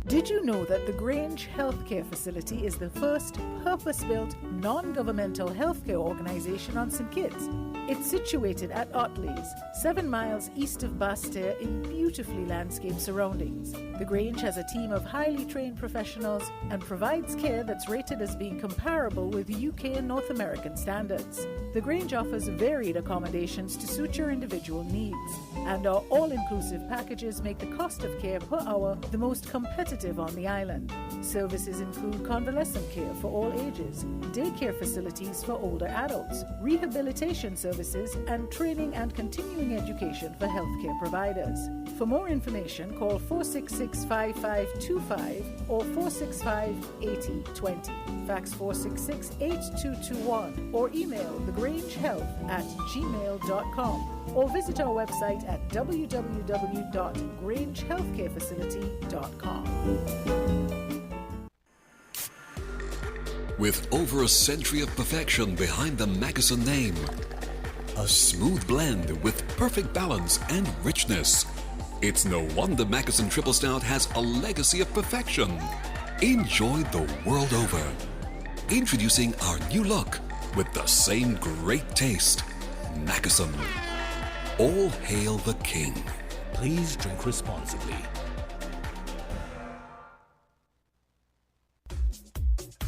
Did you know that the Grange Healthcare Facility is the first purpose-built, non-governmental healthcare organization on St. Kitts? It's situated at Otley's, 7 miles east of Basseterre in beautifully landscaped surroundings. The Grange has a team of highly trained professionals and provides care that's rated as being comparable with UK and North American standards. The Grange offers varied accommodations to suit your individual needs, and our all-inclusive packages make the cost of care per hour the most competitive on the island. Services include convalescent care for all ages, daycare facilities for older adults, rehabilitation services, and training and continuing education for healthcare providers. For more information, call 466-5525 or 465-8020. Fax 466-8221 or email thegrangehealth@gmail.com or visit our website at www.grangehealthcarefacility.com. With over a century of perfection behind the Mackeson name, a smooth blend with perfect balance and richness, it's no wonder Mackeson Triple Stout has a legacy of perfection. Enjoy the world over. Introducing our new look with the same great taste. Mackeson. All hail the king. Please drink responsibly.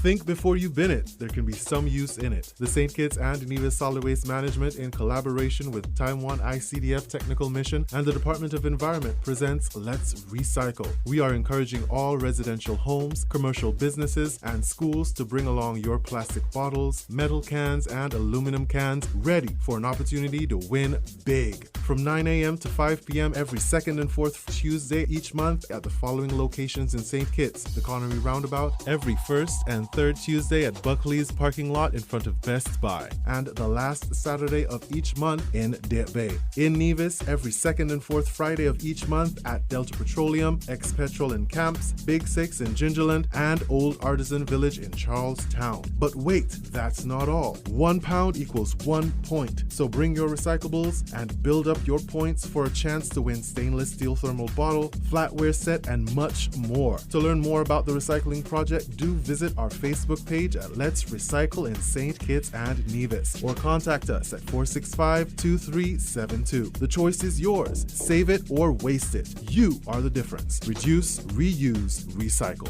Think before you bin it. There can be some use in it. The St. Kitts and Nevis Solid Waste Management, in collaboration with Taiwan ICDF Technical Mission and the Department of Environment, presents Let's Recycle. We are encouraging all residential homes, commercial businesses, and schools to bring along your plastic bottles, metal cans, and aluminum cans, ready for an opportunity to win big. From 9 a.m. to 5 p.m. every second and fourth Tuesday each month at the following locations in St. Kitts: the Connery Roundabout, every first and third Tuesday at Buckley's parking lot in front of Best Buy, and the last Saturday of each month in Deep Bay. In Nevis, every second and fourth Friday of each month at Delta Petroleum, Ex-Petrol in Camps, Big Six in Gingerland, and Old Artisan Village in Charlestown. But wait, that's not all. 1 pound equals 1 point. So bring your recyclables and build up your points for a chance to win stainless steel thermal bottle, flatware set, and much more. To learn more about the recycling project, do visit our Facebook page at Let's Recycle in St. Kitts and Nevis, or contact us at 465-2372. The choice is yours. Save it or waste it. You are the difference. Reduce, reuse, recycle.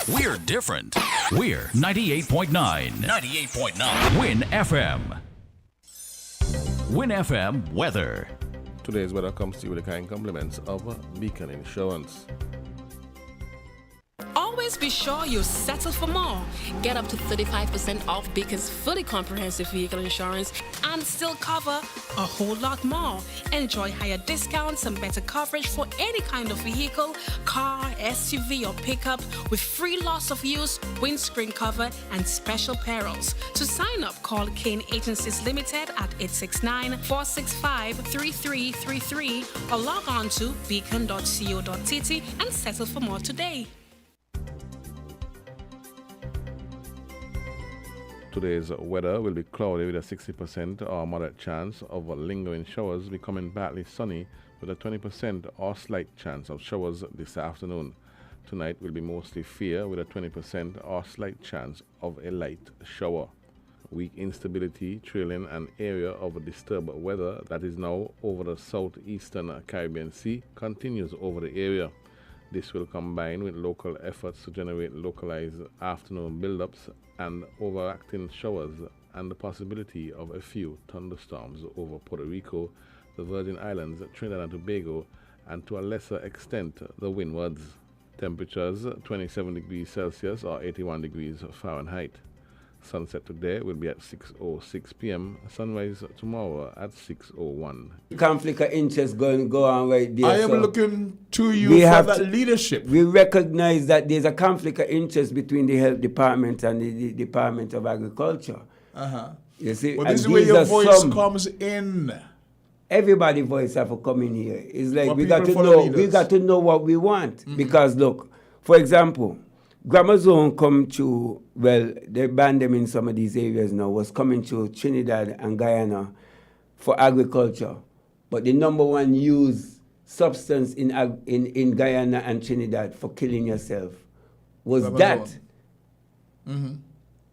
We're different. We're 98.9. 98.9. Win FM. Win FM weather. Today's weather comes to you with the kind compliments of Beacon Insurance. Always be sure you settle for more. Get up to 35% off Beacon's fully comprehensive vehicle insurance and still cover a whole lot more. Enjoy higher discounts and better coverage for any kind of vehicle, car, SUV or pickup, with free loss of use, windscreen cover and special perils. To sign up, call Kane Agencies Limited at 869-465-3333 or log on to beacon.co.tt and settle for more today. Today's weather will be cloudy with a 60% or moderate chance of lingering showers, becoming partly sunny with a 20% or slight chance of showers this afternoon. Tonight will be mostly fair with a 20% or slight chance of a light shower. Weak instability trailing an area of disturbed weather that is now over the southeastern Caribbean Sea continues over the area. This will combine with local efforts to generate localized afternoon buildups and overacting showers and the possibility of a few thunderstorms over Puerto Rico, the Virgin Islands, Trinidad and Tobago, and to a lesser extent the windwards. Temperatures 27 degrees Celsius or 81 degrees Fahrenheit. sunset today will be at 6:06 p.m. Sunrise tomorrow at 6:01. Conflict of interest going to go on right there. I am so looking to you we for have that leadership. We recognize that there's a conflict of interest between the health department and the Department of Agriculture. You see, Well, and this is where these your are voice some- comes in. Everybody's voice have to come in here. It's like But we got to people follow know. We leaders. got to know what we want because look, for example, Gramazone come to, well, they banned them in some of these areas now, was coming to Trinidad and Guyana for agriculture. But the number one used substance in Guyana and Trinidad for killing yourself was Gramazone. that.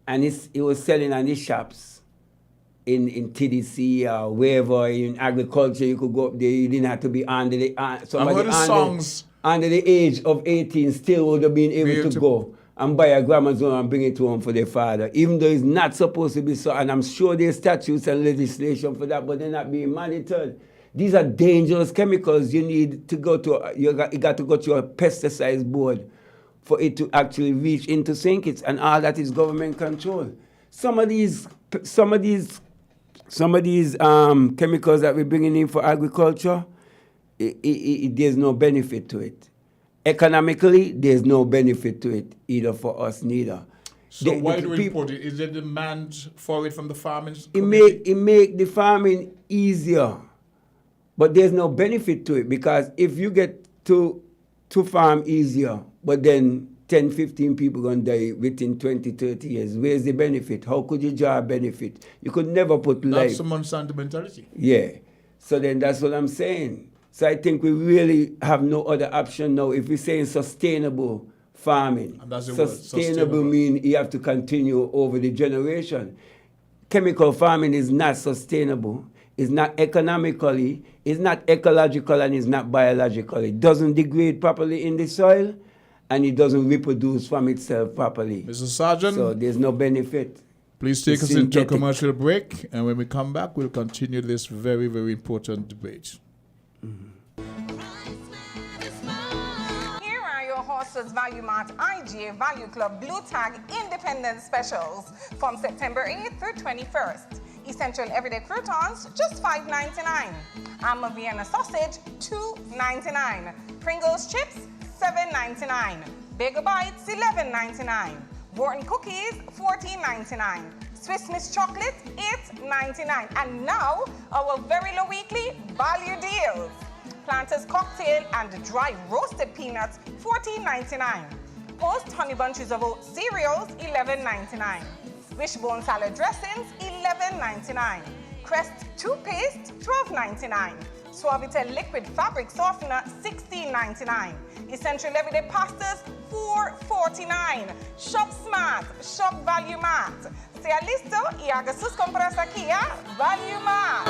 And it was selling on the shops in TDC or wherever in agriculture. You could go up there, you didn't have to be under the somebody under the age of 18 still would have been able to go and buy a Gramazone and bring it home for their father, even though it's not supposed to be so. And I'm sure there's statutes and legislation for that, but they're not being monitored. These are dangerous chemicals. You need to go to you got to go to a pesticides board for it to actually reach into St. and all that is government control. Some of these chemicals that we're bringing in for agriculture, there's no benefit to it. Economically, there's no benefit to it either for us neither. So why do we import it? Is there demand for it from the farming It make the farming easier, but there's no benefit to it because if you get to farm easier, but then 10, 15 people going to die within 20, 30 years, where's the benefit? How could you draw a benefit? You could never put life. That's some Monsanto mentality. Yeah. So then that's what I'm saying. So I think we really have no other option now. If we're saying sustainable farming, And that's the word, sustainable mean you have to continue over the generation. Chemical farming is not sustainable. It's not economically, it's not ecological, and it's not biological. It doesn't degrade properly in the soil, and it doesn't reproduce from itself properly. Mr. Sergeant. So there's no benefit. Please take It's us into a synthetic. commercial break, and when we come back, we'll continue this very, very important debate. Here are your Horses Value Mart IGA Value Club Blue Tag Independent Specials from September 8th through 21st. Essential everyday croutons, just $5.99. Alma Vienna sausage, $2.99. Pringles chips, $7.99. Bagel bites, $11.99. Wharton cookies, $14.99. Swiss Miss chocolate, $8.99. And now, our very low weekly value deals. Planters cocktail and dry roasted peanuts, $14.99. Post honey bunches of oat cereals, $11.99. Wishbone salad dressings, $11.99. Crest toothpaste, $12.99. Suavitel liquid fabric softener, $16.99. Essential everyday pastas, $4.49. Shop smart, shop Value Mart. Sea listo y haga sus compras aquí a Value Mart.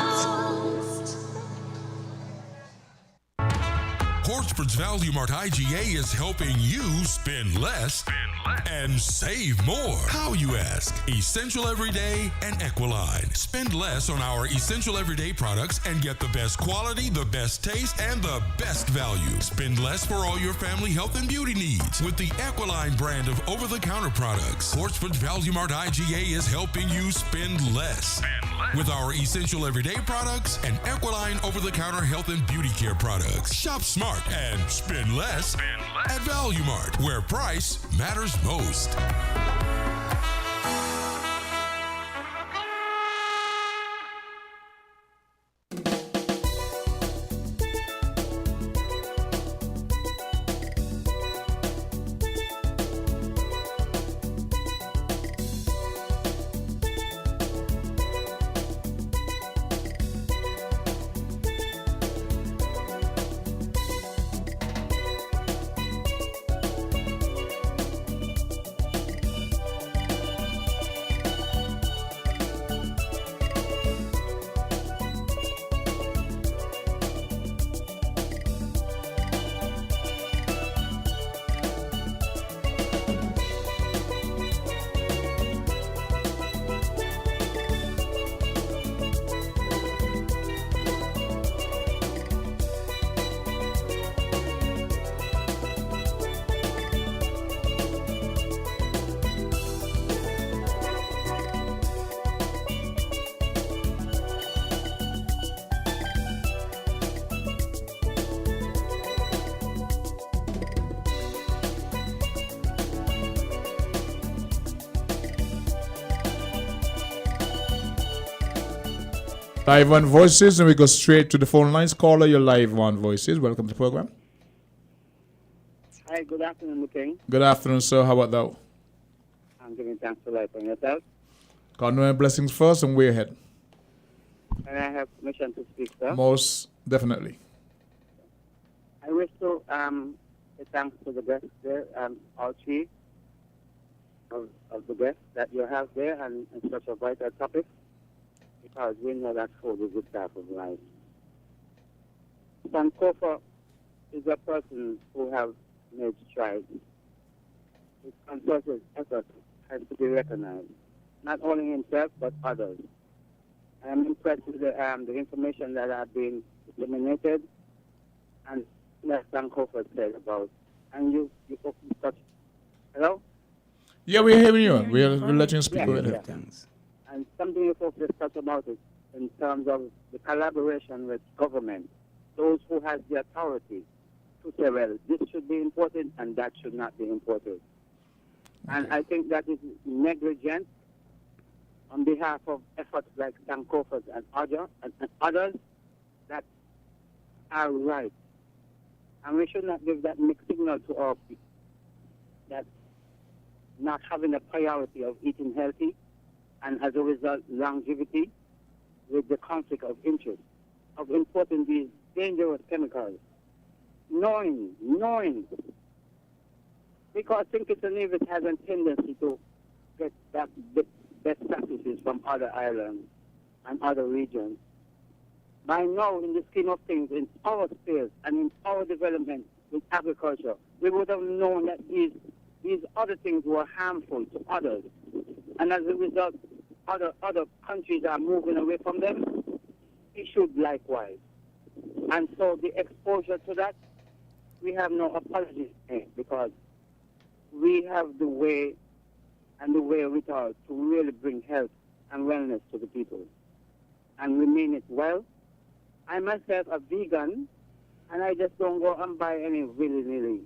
Horsford's Value Mart IGA is helping you spend less and save more. How, you ask? Essential Everyday and Equiline. Spend less on our Essential Everyday products and get the best quality, the best taste, and the best value. Spend less for all your family health and beauty needs with the Equiline brand of over-the-counter products. Horsford's Value Mart IGA is helping you spend less. With our Essential Everyday products and Equiline over-the-counter health and beauty care products. Shop smart and spend less at Value Mart, where price matters most. Live on Voices, and we go straight to the phone lines. Caller, you're live on Voices. Welcome to the program. Hi, good afternoon, King. Good afternoon, sir. How about thou? I'm giving thanks for life and yourself. God and blessings first, and we're ahead. And I have permission to speak, sir. Most definitely. I wish to say thanks to the guests there, all three of the guests that you have there, and such a vital topic, because we know that food is the staff of life. Sankofa is a person who has made strides. His concerted effort has to be recognized, not only himself but others. I am impressed with the information that are being disseminated, and that Sankofa said about. And you touch. Hello? Yeah, we're hearing you. We're letting you speak. Yeah, Go ahead. yeah. And something you folks just touched about it in terms of the collaboration with government, those who have the authority to say, well, this should be important and that should not be important. And I think that is negligent on behalf of efforts like Sankofa and others that are right. And we should not give that mixed signal to our people that not having a priority of eating healthy and as a result longevity with the conflict of interest of importing these dangerous chemicals. Knowing, because St. Kitts and Nevis has a tendency to get that best practices from other islands and other regions. By now, in the scheme of things, in our space and in our development with agriculture, we would have known that these other things were harmful to others. And as a result, other countries are moving away from them. We should likewise. And so the exposure to that, we have no apology because we have the way and the wherewithal to really bring health and wellness to the people. And we mean it well. I myself a vegan, and I just don't go and buy any willy-nilly,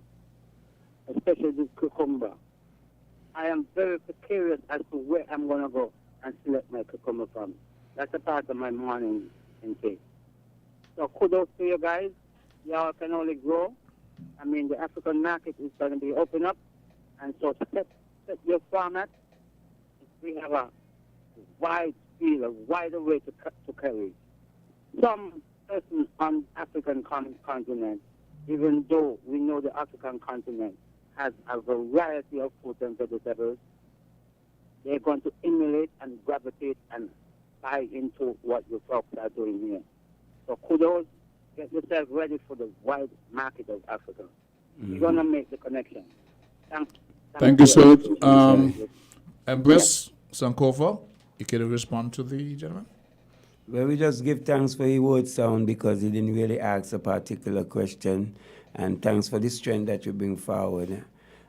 especially this cucumber. I am very precarious as to where I'm going to go and select my cucumber from. That's a part of my morning intake. So kudos to you guys. Y'all can only grow. I mean, the African market is going to be open up, and so set your format. We have a wide field, a wider way to carry. Some persons on African continent, even though we know the African continent has a variety of fruits and vegetables, they're going to emulate and gravitate and buy into what you folks are doing here. So kudos, get yourself ready for the wide market of Africa. You're going to make the connection. Thank you, sir. Empress Sankofa, you can respond to the gentleman? Well, we just give thanks for your word sound because he didn't really ask a particular question. And thanks for the strength that you bring forward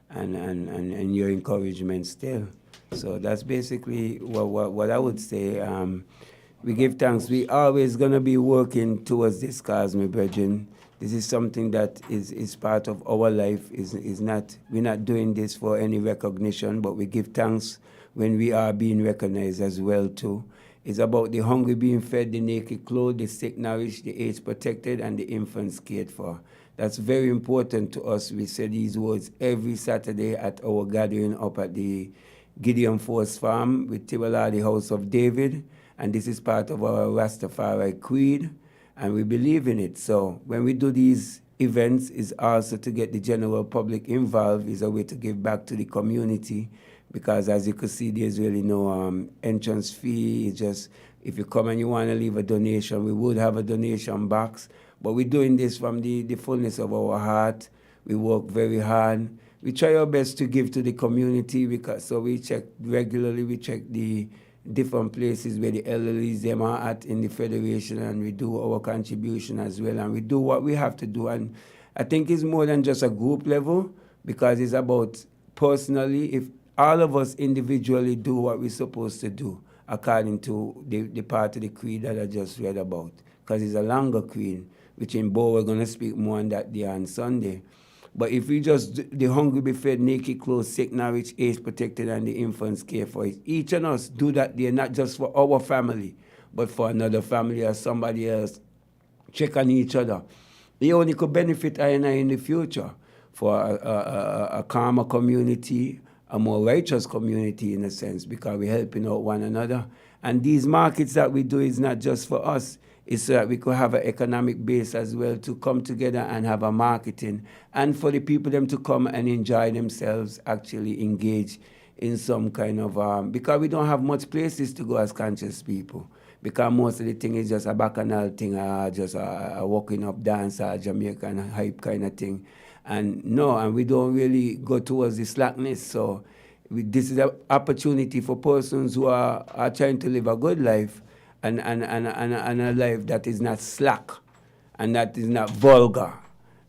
and your encouragement still. So that's basically what I would say. We give thanks. We always going to be working towards this cause, my brethren. This is something that is part of our life. We're not doing this for any recognition, but we give thanks when we are being recognized as well too. It's about the hungry being fed, the naked clothed, the sick nourished, the aged protected, and the infants cared for. That's very important to us. We say these words every Saturday at our gathering up at the Gideon Force Farm with Tiwala, the House of David. And this is part of our Rastafari creed, and we believe in it. So when we do these events, is also to get the general public involved, is a way to give back to the community. Because as you can see, there's really no entrance fee. It's just, if you come and you want to leave a donation, we would have a donation box. But we're doing this from the fullness of our heart. We work very hard. We try our best to give to the community, so we check regularly, we check the different places where the elderlies them are at in the Federation, and we do our contribution as well, and we do what we have to do. And I think it's more than just a group level, because it's about personally, if all of us individually do what we're supposed to do according to the part of the creed that I just read about, because it's a longer creed, which in Bo we're going to speak more on that day on Sunday. But if we just, the hungry be fed, naked clothed, sick nourished, aged protected, and the infants care for it, each of us do that day, not just for our family, but for another family or somebody else, check on each other. They only could benefit I and I in the future for a calmer community, a more righteous community in a sense, because we're helping out one another. And these markets that we do is not just for us. It's so that we could have an economic base as well to come together and have a marketing. And for the people them to come and enjoy themselves, actually engage in some kind of, because we don't have much places to go as conscious people. Because most of the thing is just a bacchanal thing, just a walking up dance, a Jamaican hype kind of thing. And we don't really go towards the slackness. So this is an opportunity for persons who are trying to live a good life and a life that is not slack and that is not vulgar.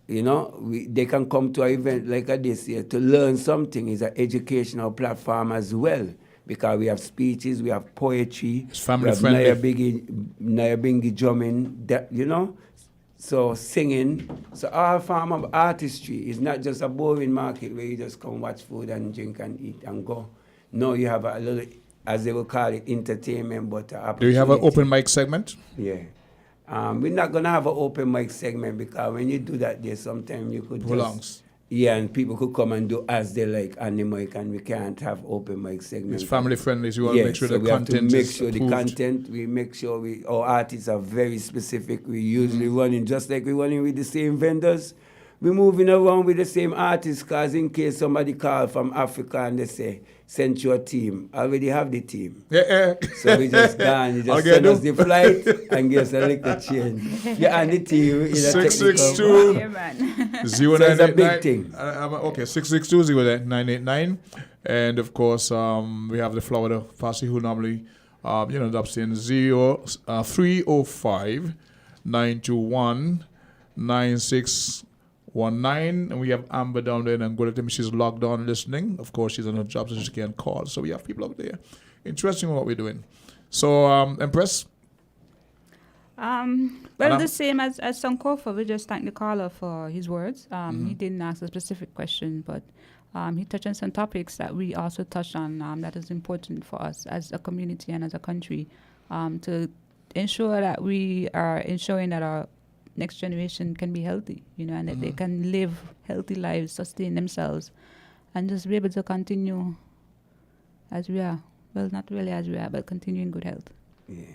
You know, they can come to an event like this here to learn something. It's an educational platform as well, because we have speeches, we have poetry, it's family we have friendly. Nyabingi drumming, you know, so singing. So our form of artistry is not just a boring market where you just come watch food and drink and eat and go. No, you have a little, as they will call it, entertainment, but do you have an open mic segment? Yeah. We're not going to have an open mic segment because when you do that there, sometimes you could Prolongs. And people could come and do as they like on the mic, and we can't have open mic segments. It's family friendly, so you want to make sure so the we content have to make is sure approved. the content, we make sure our artists are very specific. We usually running just like we're running with the same vendors. We're moving around with the same artists, because in case somebody call from Africa and they say, send you a team. I already have the team. So we just done. You just send us the flight and give us a little change. Yeah, and the team. 662 So it's a big thing. Okay, 662-0989. And of course, we have the Florida posse who normally, drops in 305 921 9619, and we have Amber down there in Angola. She's logged on listening. Of course, she's on her job, so she can't call. So we have people out there. Interesting what we're doing. So, Empress? The same as Sankofa. We just thank the caller for his words. He didn't ask a specific question, but he touched on some topics that we also touched on that is important for us as a community and as a country to ensure that we are ensuring that our next generation can be healthy, and that they can live healthy lives, sustain themselves, and just be able to continue as we are. Well, not really as we are, but continue in good health. Yeah.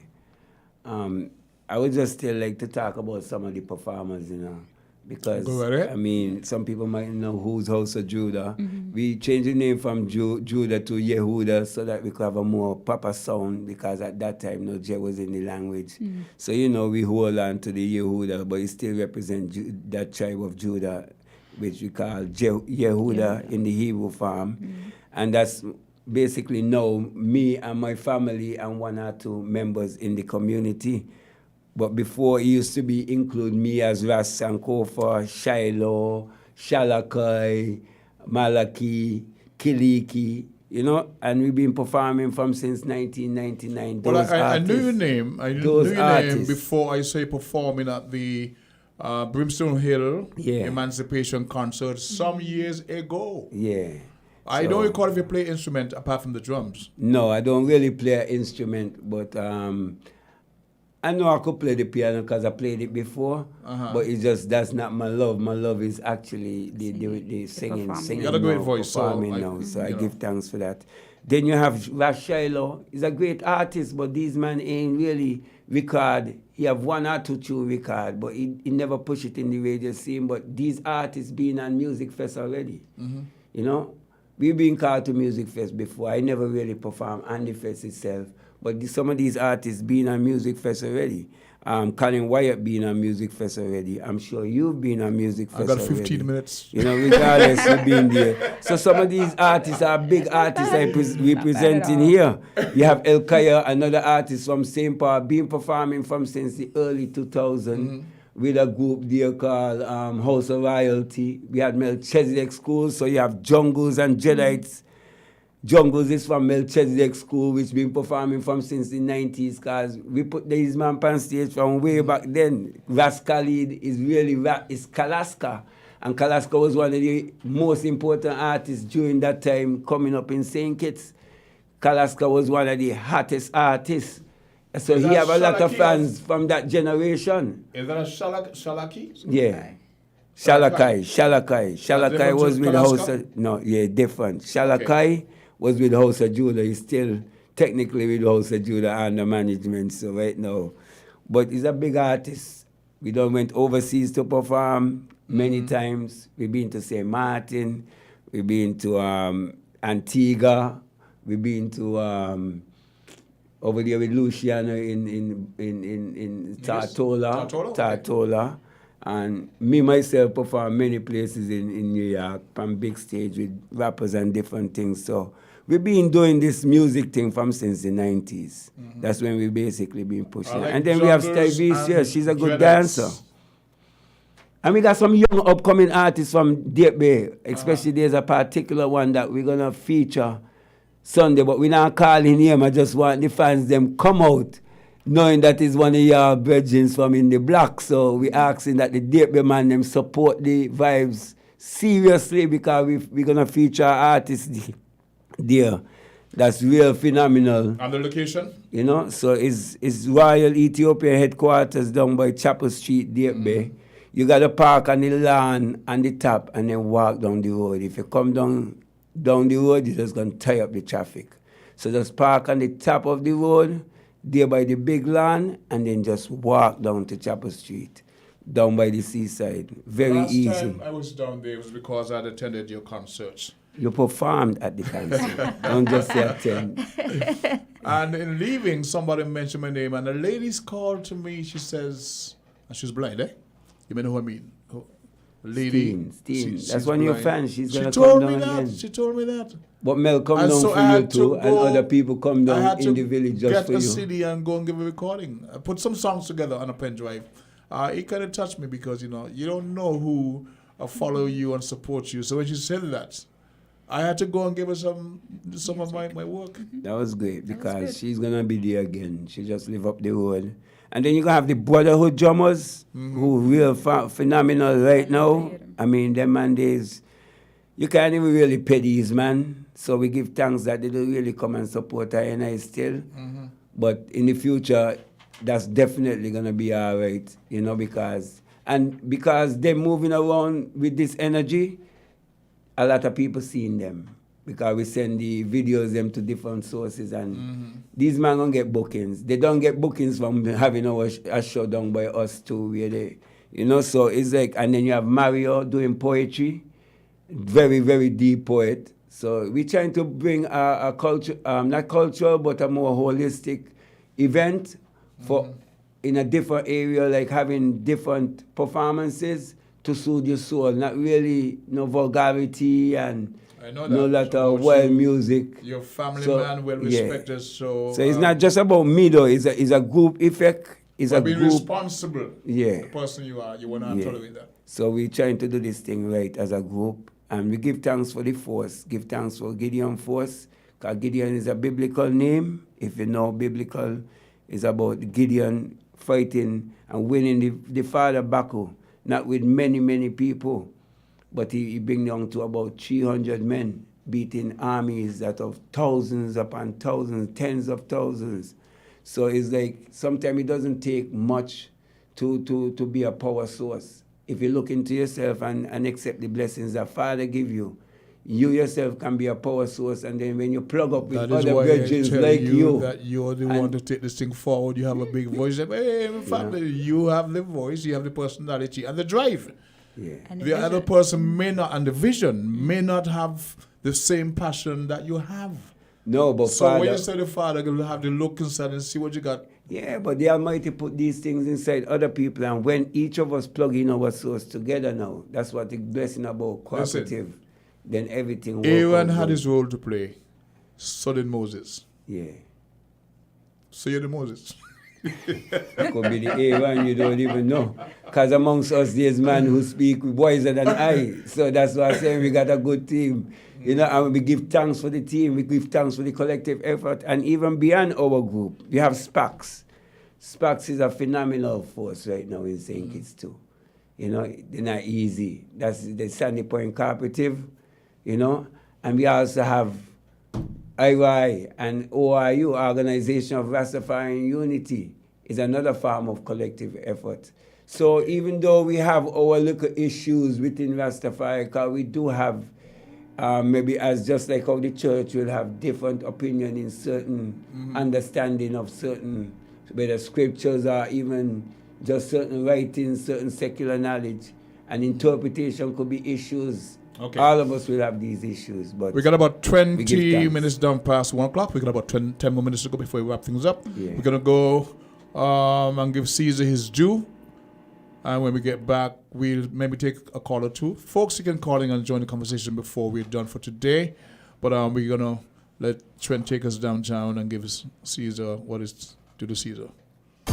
I would just still like to talk about some of the performers, because, some people might know who's House of Judah. We changed the name from Judah to Yehuda so that we could have a more proper sound, because at that time, no J was in the language. So, we hold on to the Yehuda, but it still represents that tribe of Judah, which we call Yehuda in the Hebrew form. And that's basically now me and my family and one or two members in the community. But before, it used to be include me as Ras Sankofa, Shiloh, Shalakai, Malaki, Kiliki, and we've been performing since 1999. Well, I knew your name. I knew your name before I say performing at the Brimstone Hill Emancipation Concert some years ago. Yeah. I don't recall if you play instrument apart from the drums. No, I don't really play an instrument, but I know I could play the piano because I played it before, but it's just, that's not my love. My love is actually the singing. You got a great voice, so I give thanks for that. Then you have Ras Shiloh. He's a great artist, but these man ain't really record. He have one or two tune record, but he never push it in the radio scene. But these artists been on Music Fest already. We've been called to Music Fest before. I never really performed on the fest itself. But some of these artists been on Music Fest already. Colin Wyatt been on Music Fest already. I'm sure you've been on Music Fest already. I got 15 minutes. Regardless, you've been there. So some of these artists are big artists representing here. You have El Kaya, another artist from St. Paul, been performing since the early 2000s. With a group there called House of Royalty. We had Melchizedek School, so you have Jungles and Jedites. Jungles is from Melchizedek School, which been performing since the 90s, because we put these man on stage from way back then. Ras Khalid is Kalaska. And Kalaska was one of the most important artists during that time coming up in St. Kitts. Kalaska was one of the hottest artists So he have a lot of fans from that generation. Is that a Shalaki? Yeah. Shalakai was with House of... No, yeah, different. Shalakai was with House of Judah. He's still technically with House of Judah under management, so right now. But he's a big artist. We done went overseas to perform many times. We've been to St. Martin. We've been to Antigua. We've been to over there with Luciano in Tartola. And me, myself, perform many places in New York, from big stage with rappers and different things. So we've been doing this music thing from since the 90s. That's when we basically been pushing. Like and then we have Stevie, yes, she's a good dancer. And we got some young upcoming artists from Deep Bay, especially there's a particular one that we're going to feature Sunday, but we're not calling him. I just want the fans them come out, knowing that is one of your brethren from in the block. So we asking that the Deep Bay man them support the vibes seriously, because we're going to feature artists there. That's real phenomenal. And the location? You know, so it's Royal Ethiopia headquarters down by Chapel Street, Deep Bay. You got to park on the lawn on the top and then walk down the road. If you come down the road, you're just going to tie up the traffic. So just park on the top of the road, there by the big lawn, and then just walk down to Chapel Street, down by the seaside. Very easy. Last time I was down there was because I attended your concerts. You performed at the concert. Don't just say attend. And in leaving, somebody mentioned my name, and the lady's called to me. She says, and she's blind, eh? You may know who I mean. Lady. Steen. That's one of your fans. She's going to come down again. She told me that. But Mel come down for you too, and other people come down in the village just for you. Get a CD and go and give a recording. I put some songs together on a pen drive. It kind of touched me because, you don't know who follow you and support you. So when she said that, I had to go and give her some of my work. That was great, because she's going to be there again. She just live up the road. And then you're going to have the Brotherhood drummers, who real phenomenal right now. I mean, them man days, you can't even really pay these, man. So we give thanks that they do really come and support I still. But in the future, that's definitely going to be all right, because they're moving around with this energy, a lot of people seeing them. Because we send the videos them to different sources, and these men don't get bookings. They don't get bookings from having a show done by us too, where they, so it's like, and then you have Mario doing poetry, very, very deep poet. So we're trying to bring a culture, not cultural, but a more holistic event for in a different area, like having different performances to soothe your soul, not really no vulgarity and no lot of wild music. Your family man well respected, so it's not just about me though. It's a group effect. It's a being group responsible. Yeah, the person you are, you want to tolerate that. So we're trying to do this thing right as a group, and we give thanks for the force. Give thanks for Gideon Force, because Gideon is a biblical name. If you know biblical, it's about Gideon fighting and winning the father battle, not with many people. But he bring down to about 300 men, beating armies that of thousands upon thousands, tens of thousands. So it's like sometimes it doesn't take much to be a power source. If you look into yourself and accept the blessings that Father give you, you yourself can be a power source. And then when you plug up with other brethren like you, that you're the one to take this thing forward, you have a big voice. Hey, family, you have the voice, you have the personality and the drive. Yeah. And the other person may not, and the vision may not have the same passion that you have. No, but so Father, when you say the Father, you'll have to look inside and see what you got. Yeah, but the Almighty put these things inside other people, and when each of us plug in our source together now, that's what the blessing about cooperative. Then everything works. Aaron had his role to play. So did Moses. Yeah. So you're the Moses. That could be the Aaron, you don't even know. Because amongst us, there's man who speak wiser than I. So that's why I'm saying we got a good team. And we give thanks for the team. We give thanks for the collective effort. And even beyond our group, we have SPACs. SPACs is a phenomenal force right now in St. Kitts too. They're not easy. That's the Sandy Point Cooperative, and we also have IY and ORU, Organization of Rastafarian Unity, is another form of collective effort. So even though we have our little issues within Rastafari, 'cause we do have maybe as just like how the church will have different opinion in certain understanding of certain, whether scriptures or even just certain writings, certain secular knowledge, and interpretation could be issues. Okay. All of us will have these issues, but we got about we 20 give thanks. minutes down past 1 o'clock. We got about 10 more minutes to go before we wrap things up. Yeah. We're going to go and give Caesar his due. And when we get back, we'll maybe take a call or two. Folks, you can call in and join the conversation before we're done for today. But we're going to let Trent take us downtown and give us Caesar what is due to Caesar.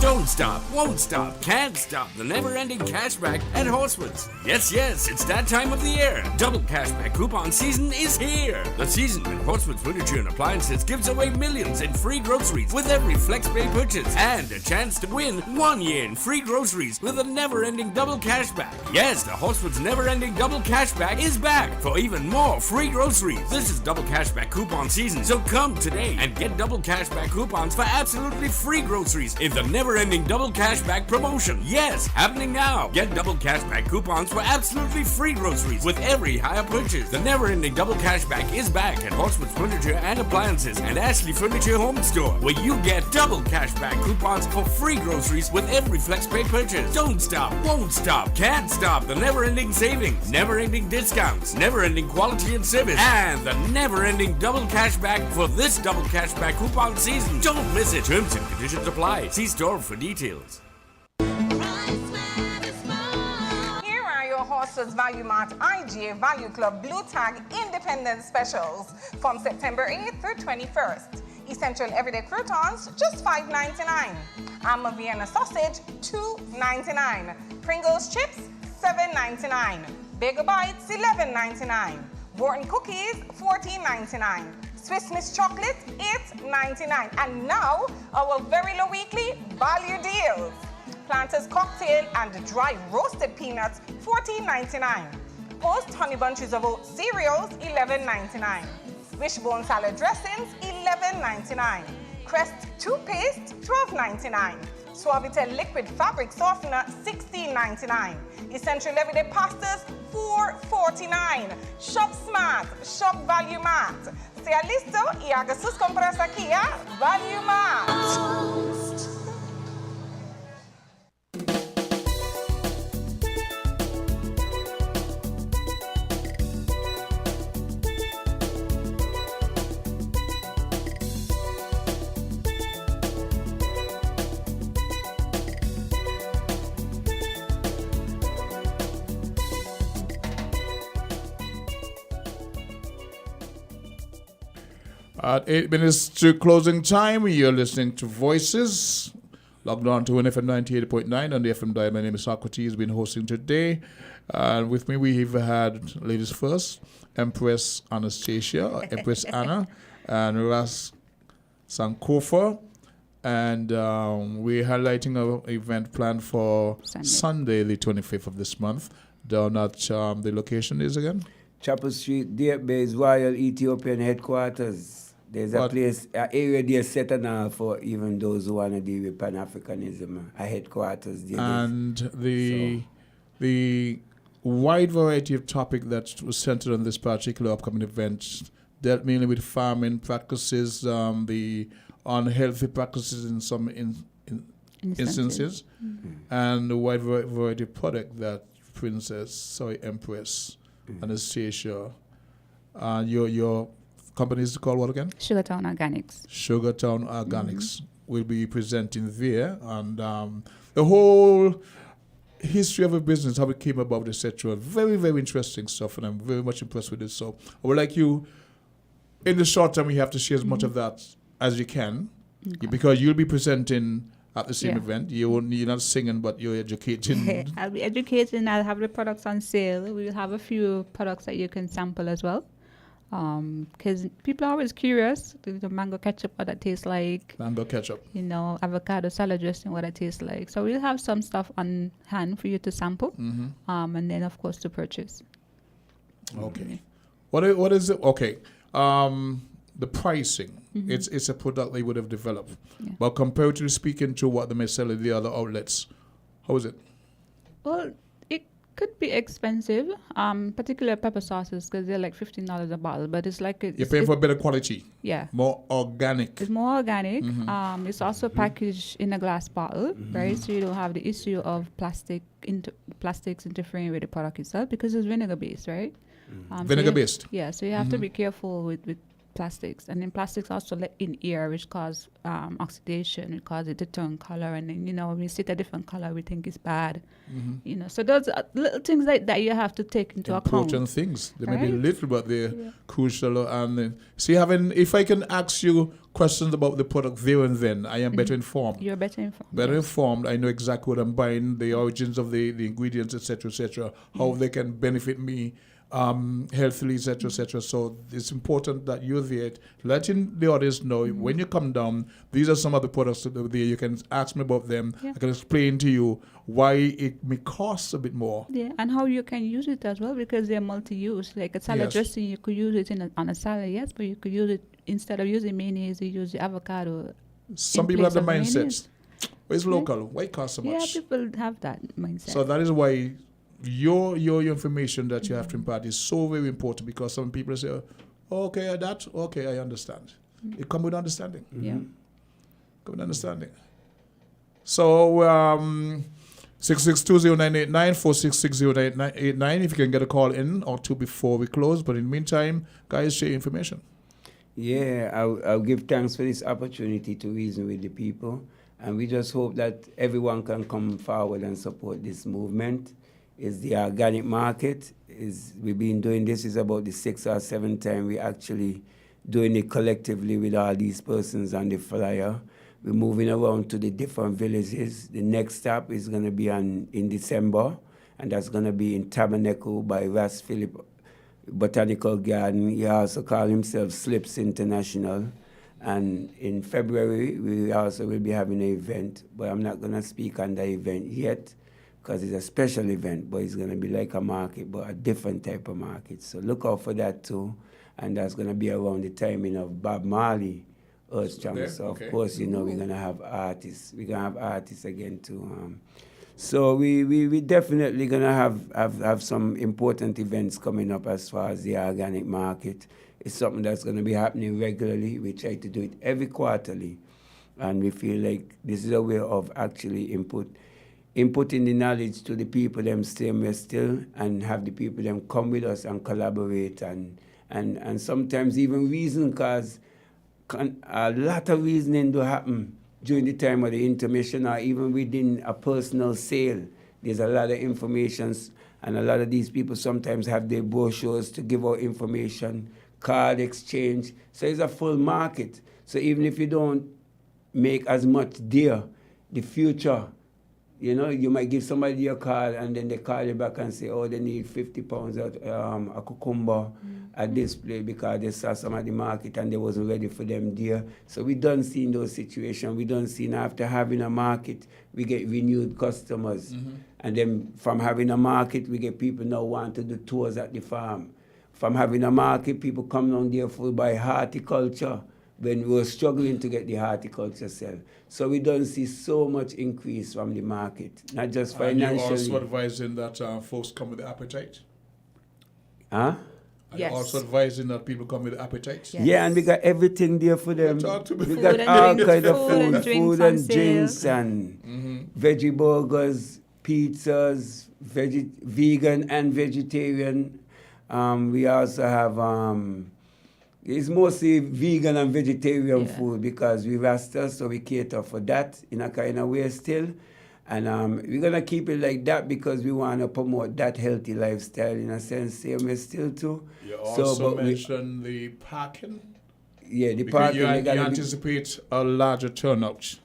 Don't stop, won't stop, can't stop the never-ending cashback at Horsewoods. Yes, it's that time of the year. Double cashback coupon season is here. The season when Horsewoods Furniture and Appliances gives away millions in free groceries with every FlexPay purchase and a chance to win 1 year in free groceries with a never-ending double cashback. Yes, the Horsewoods never-ending double cashback is back for even more free groceries. This is double cashback coupon season, so come today and get double cashback coupons for absolutely free groceries in the never-ending double cashback promotion. Yes, happening now. Get double cashback coupons for absolutely free groceries with every higher purchase. The never-ending double cashback is back at Horsewoods Furniture and Appliances and Ashley Furniture Home Store, where you get double cashback coupons for free groceries with every FlexPay purchase. Don't stop, won't stop, can't stop the never-ending savings, never-ending discounts, never-ending quality and service, and the never-ending double cashback for this double cashback coupon season. Don't miss it. Terms and conditions apply. See store for details. Here are your Horsewoods Value Mart IGA Value Club Blue Tag Independent Specials from September 8th through 21st. Essential everyday croutons, just $5.99. Alma Vienna sausage, $2.99. Pringles chips, $7.99. Bagel bites, $11.99. Wharton cookies, $14.99. Swiss Miss chocolate, $8.99. And now, our very low weekly value deals. Planters cocktail and dry roasted peanuts, $14.99. Post honey bunches of oat cereals, $11.99. Wishbone salad dressings, $11.99. Crest toothpaste, $12.99. Suavitel liquid fabric softener, $16.99. Essential everyday pastas, $4.49. Shop smart, shop Value Mart. Sea listo y haga sus compras aquí a Value Mart. At 8 minutes to closing time, you're listening to Voices. Logged on to NFM 98.9 on the FM dial. My name is Socrates, been hosting today. And with me, we've had ladies first, Empress Anastasia, Empress Anna, and Ras Sankofa. And we're highlighting an event planned for Sunday, the 25th of this month, down at the location is again? Chapel Street, there is Royal Ethiopian Headquarters. There's a place, an area there set now for even those who want to deal with Pan-Africanism, a headquarters there. And the wide variety of topic that was centered on this particular upcoming event dealt mainly with farming practices, the unhealthy practices in some instances, and the wide variety of product that Empress Anastasia, your company is called what again? Sugartown Organics. Sugartown Organics will be presenting there, and the whole history of a business, how it came about, etc. Very, very interesting stuff, and I'm very much impressed with it. So I would like you, in the short term, you have to share as much of that as you can, because you'll be presenting at the same event. You're not singing, but you're educating. I'll be educating. I'll have the products on sale. We'll have a few products that you can sample as well. Because people are always curious. The mango ketchup, what that tastes like. Mango ketchup. Avocado salad dressing, what that tastes like. So we'll have some stuff on hand for you to sample. And then, of course, to purchase. Okay. What is it? Okay. the pricing. It's a product they would have developed. But comparatively speaking to what they may sell at the other outlets, how is it? Well, it could be expensive, particular pepper sauces, because they're like $15 a bottle. But it's like you're paying for better quality. Yeah, more organic. It's more organic. It's also packaged in a glass bottle, right? So you don't have the issue of plastics interfering with the product itself because it's vinegar based, right? Vinegar based. Yeah, so you have to be careful with plastics, and then plastics also let in air, which cause oxidation, which cause it to turn color, and then when we see a different color, we think it's bad. So those are little things like that you have to take into account. Important things. They may be little, but they're crucial. And if I can ask you questions about the product there and then, I am better informed. You're better informed. Better informed. I know exactly what I'm buying, the origins of the ingredients, etc., how they can benefit me healthily, etc. So it's important that you're there, letting the audience know when you come down, these are some of the products that are there. You can ask me about them. I can explain to you why it may cost a bit more. Yeah, and how you can use it as well, because they're multi-use. Like a salad dressing, you could use it on a salad, yes, but you could use it instead of using mayonnaise, you use the avocado. Some people have the mindset, it's local, why cost so much? Yeah, people have that mindset. So that is why your information that you have to impart is so very important, because some people say, okay, I understand. It comes with understanding. Yeah. Come with understanding. So 6620989, 4660989, if you can get a call in or two before we close. But in the meantime, guys, share information. Yeah, I'll give thanks for this opportunity to reason with the people. And we just hope that everyone can come forward and support this movement. Is the organic market. We've been doing this, is about the 6th or 7th time we actually doing it collectively with all these persons on the flyer. We're moving around to the different villages. The next stop is going to be in December, and that's going to be in Tabernacle by Ras Philip Botanical Garden. He also calls himself Slips International. And in February, we also will be having an event, but I'm not going to speak on the event yet, because it's a special event, but it's going to be like a market, but a different type of market. So look out for that too. And that's going to be around the timing of Bob Marley, Earthstrong. So, of course, we're going to have artists. We're going to have artists again too. So we definitely going to have some important events coming up as far as the organic market. It's something that's going to be happening regularly. We try to do it every quarterly. And we feel like this is a way of actually inputting the knowledge to the people them still, and have the people them come with us and collaborate and sometimes even reason, because a lot of reasoning do happen during the time of the intermission or even within a personal sale. There's a lot of information, and a lot of these people sometimes have their brochures to give out information, card exchange. So it's a full market. So even if you don't make as much there, the future, you might give somebody your card and then they call you back and say, they need 50 pounds of a cucumber at this place because they saw some at the market and they wasn't ready for them there. So we done seen those situations. We done seen after having a market, we get renewed customers. And then from having a market, we get people now want to do tours at the farm. From having a market, people come down there for buy horticulture when we were struggling to get the horticulture sell. So we don't see so much increase from the market, not just financially. And you're also advising that folks come with appetite? Huh? Are you also advising that people come with appetite? Yes. Yeah, and we got everything there for them. We got all kinds of food and drinks and veggie burgers, pizzas, vegan and vegetarian. We also have, it's mostly vegan and vegetarian food because we Rastas, so we cater for that in a kind of way still. And we're going to keep it like that because we want to promote that healthy lifestyle in a sense, same way still too. You also mentioned the parking. Yeah, the because parking. You anticipate a larger turnout.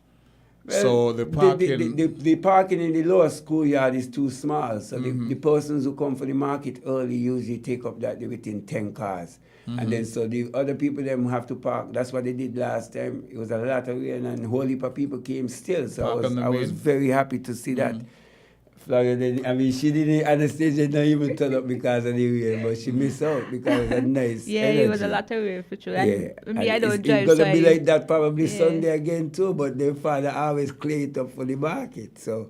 Well, so the parking... The parking in the lower schoolyard is too small. So the persons who come for the market early usually take up that within 10 cars. And then so the other people them have to park. That's what they did last time. It was a lot of rain and a whole heap of people came still. So I was very happy to see that. Florida, I mean, she didn't, Anastasia didn't even turn up because of the rain, but she missed out because of the nice energy. It was a lot of rain for sure. Yeah. And me, I don't drive, it's going to be I- like that probably Sunday again too, but their father always clear it up for the market. So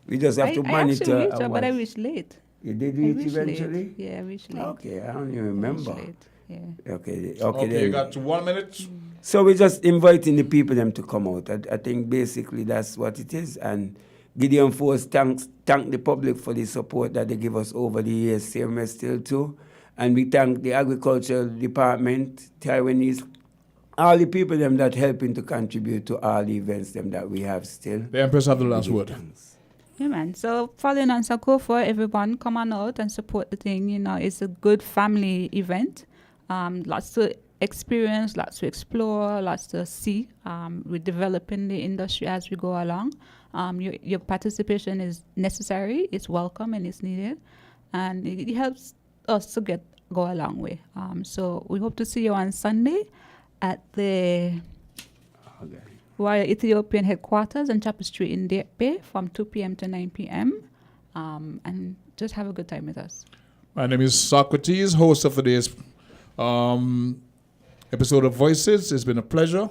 we just have to I monitor. actually reached and her, but I watch. reached late. You did I reach reached eventually? late. Yeah, I reached late. Okay, I don't even remember. Yeah. Okay, Okay, then. you got 1 minute. So we're just inviting the people them to come out. I think basically that's what it is. And Gideon Force thank the public for the support that they give us over the years, CMS still too. And we thank the Agricultural Department, Taiwanese, all the people them that helping to contribute to all the events them that we have still. The Empress have the last word. Yeah, man. So following on Sankofa, everyone come on out and support the thing. You know, it's a good family event. Lots to experience, lots to explore, lots to see. We're developing the industry as we go along. Your participation is necessary, it's welcome, and it's needed. And it helps us to go a long way. So we hope to see you on Sunday at the Royal Ethiopian headquarters on Chapel Street in Deep Bay from 2 p.m. to 9 p.m. And just have a good time with us. My name is Socrates, host of today's episode of Voices. It's been a pleasure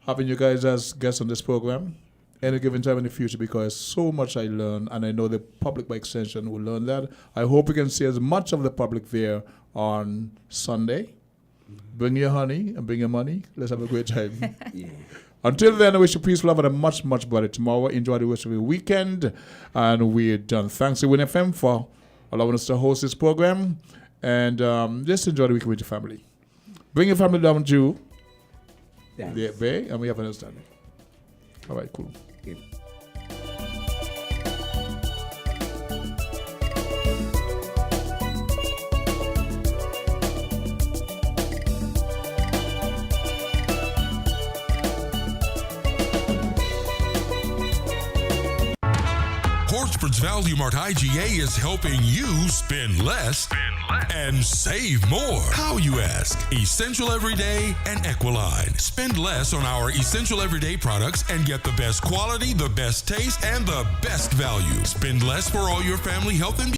having you guys as guests on this program any given time in the future, because so much I learned, and I know the public by extension will learn that. I hope we can see as much of the public there on Sunday. Bring your honey and bring your money. Let's have a great time. Until then, I wish you peace, love, and a much, much better tomorrow. Enjoy the rest of your weekend, and we're done. Thanks to WinFM for allowing us to host this program, and just enjoy the weekend with your family. Bring your family down to the Bay, and we have an understanding. All right, cool. Portsmouth's Value Mart IGA is helping you spend less and save more. How, you ask? Essential Everyday and Equiline. Spend less on our essential everyday products and get the best quality, the best taste, and the best value. Spend less for all your family health and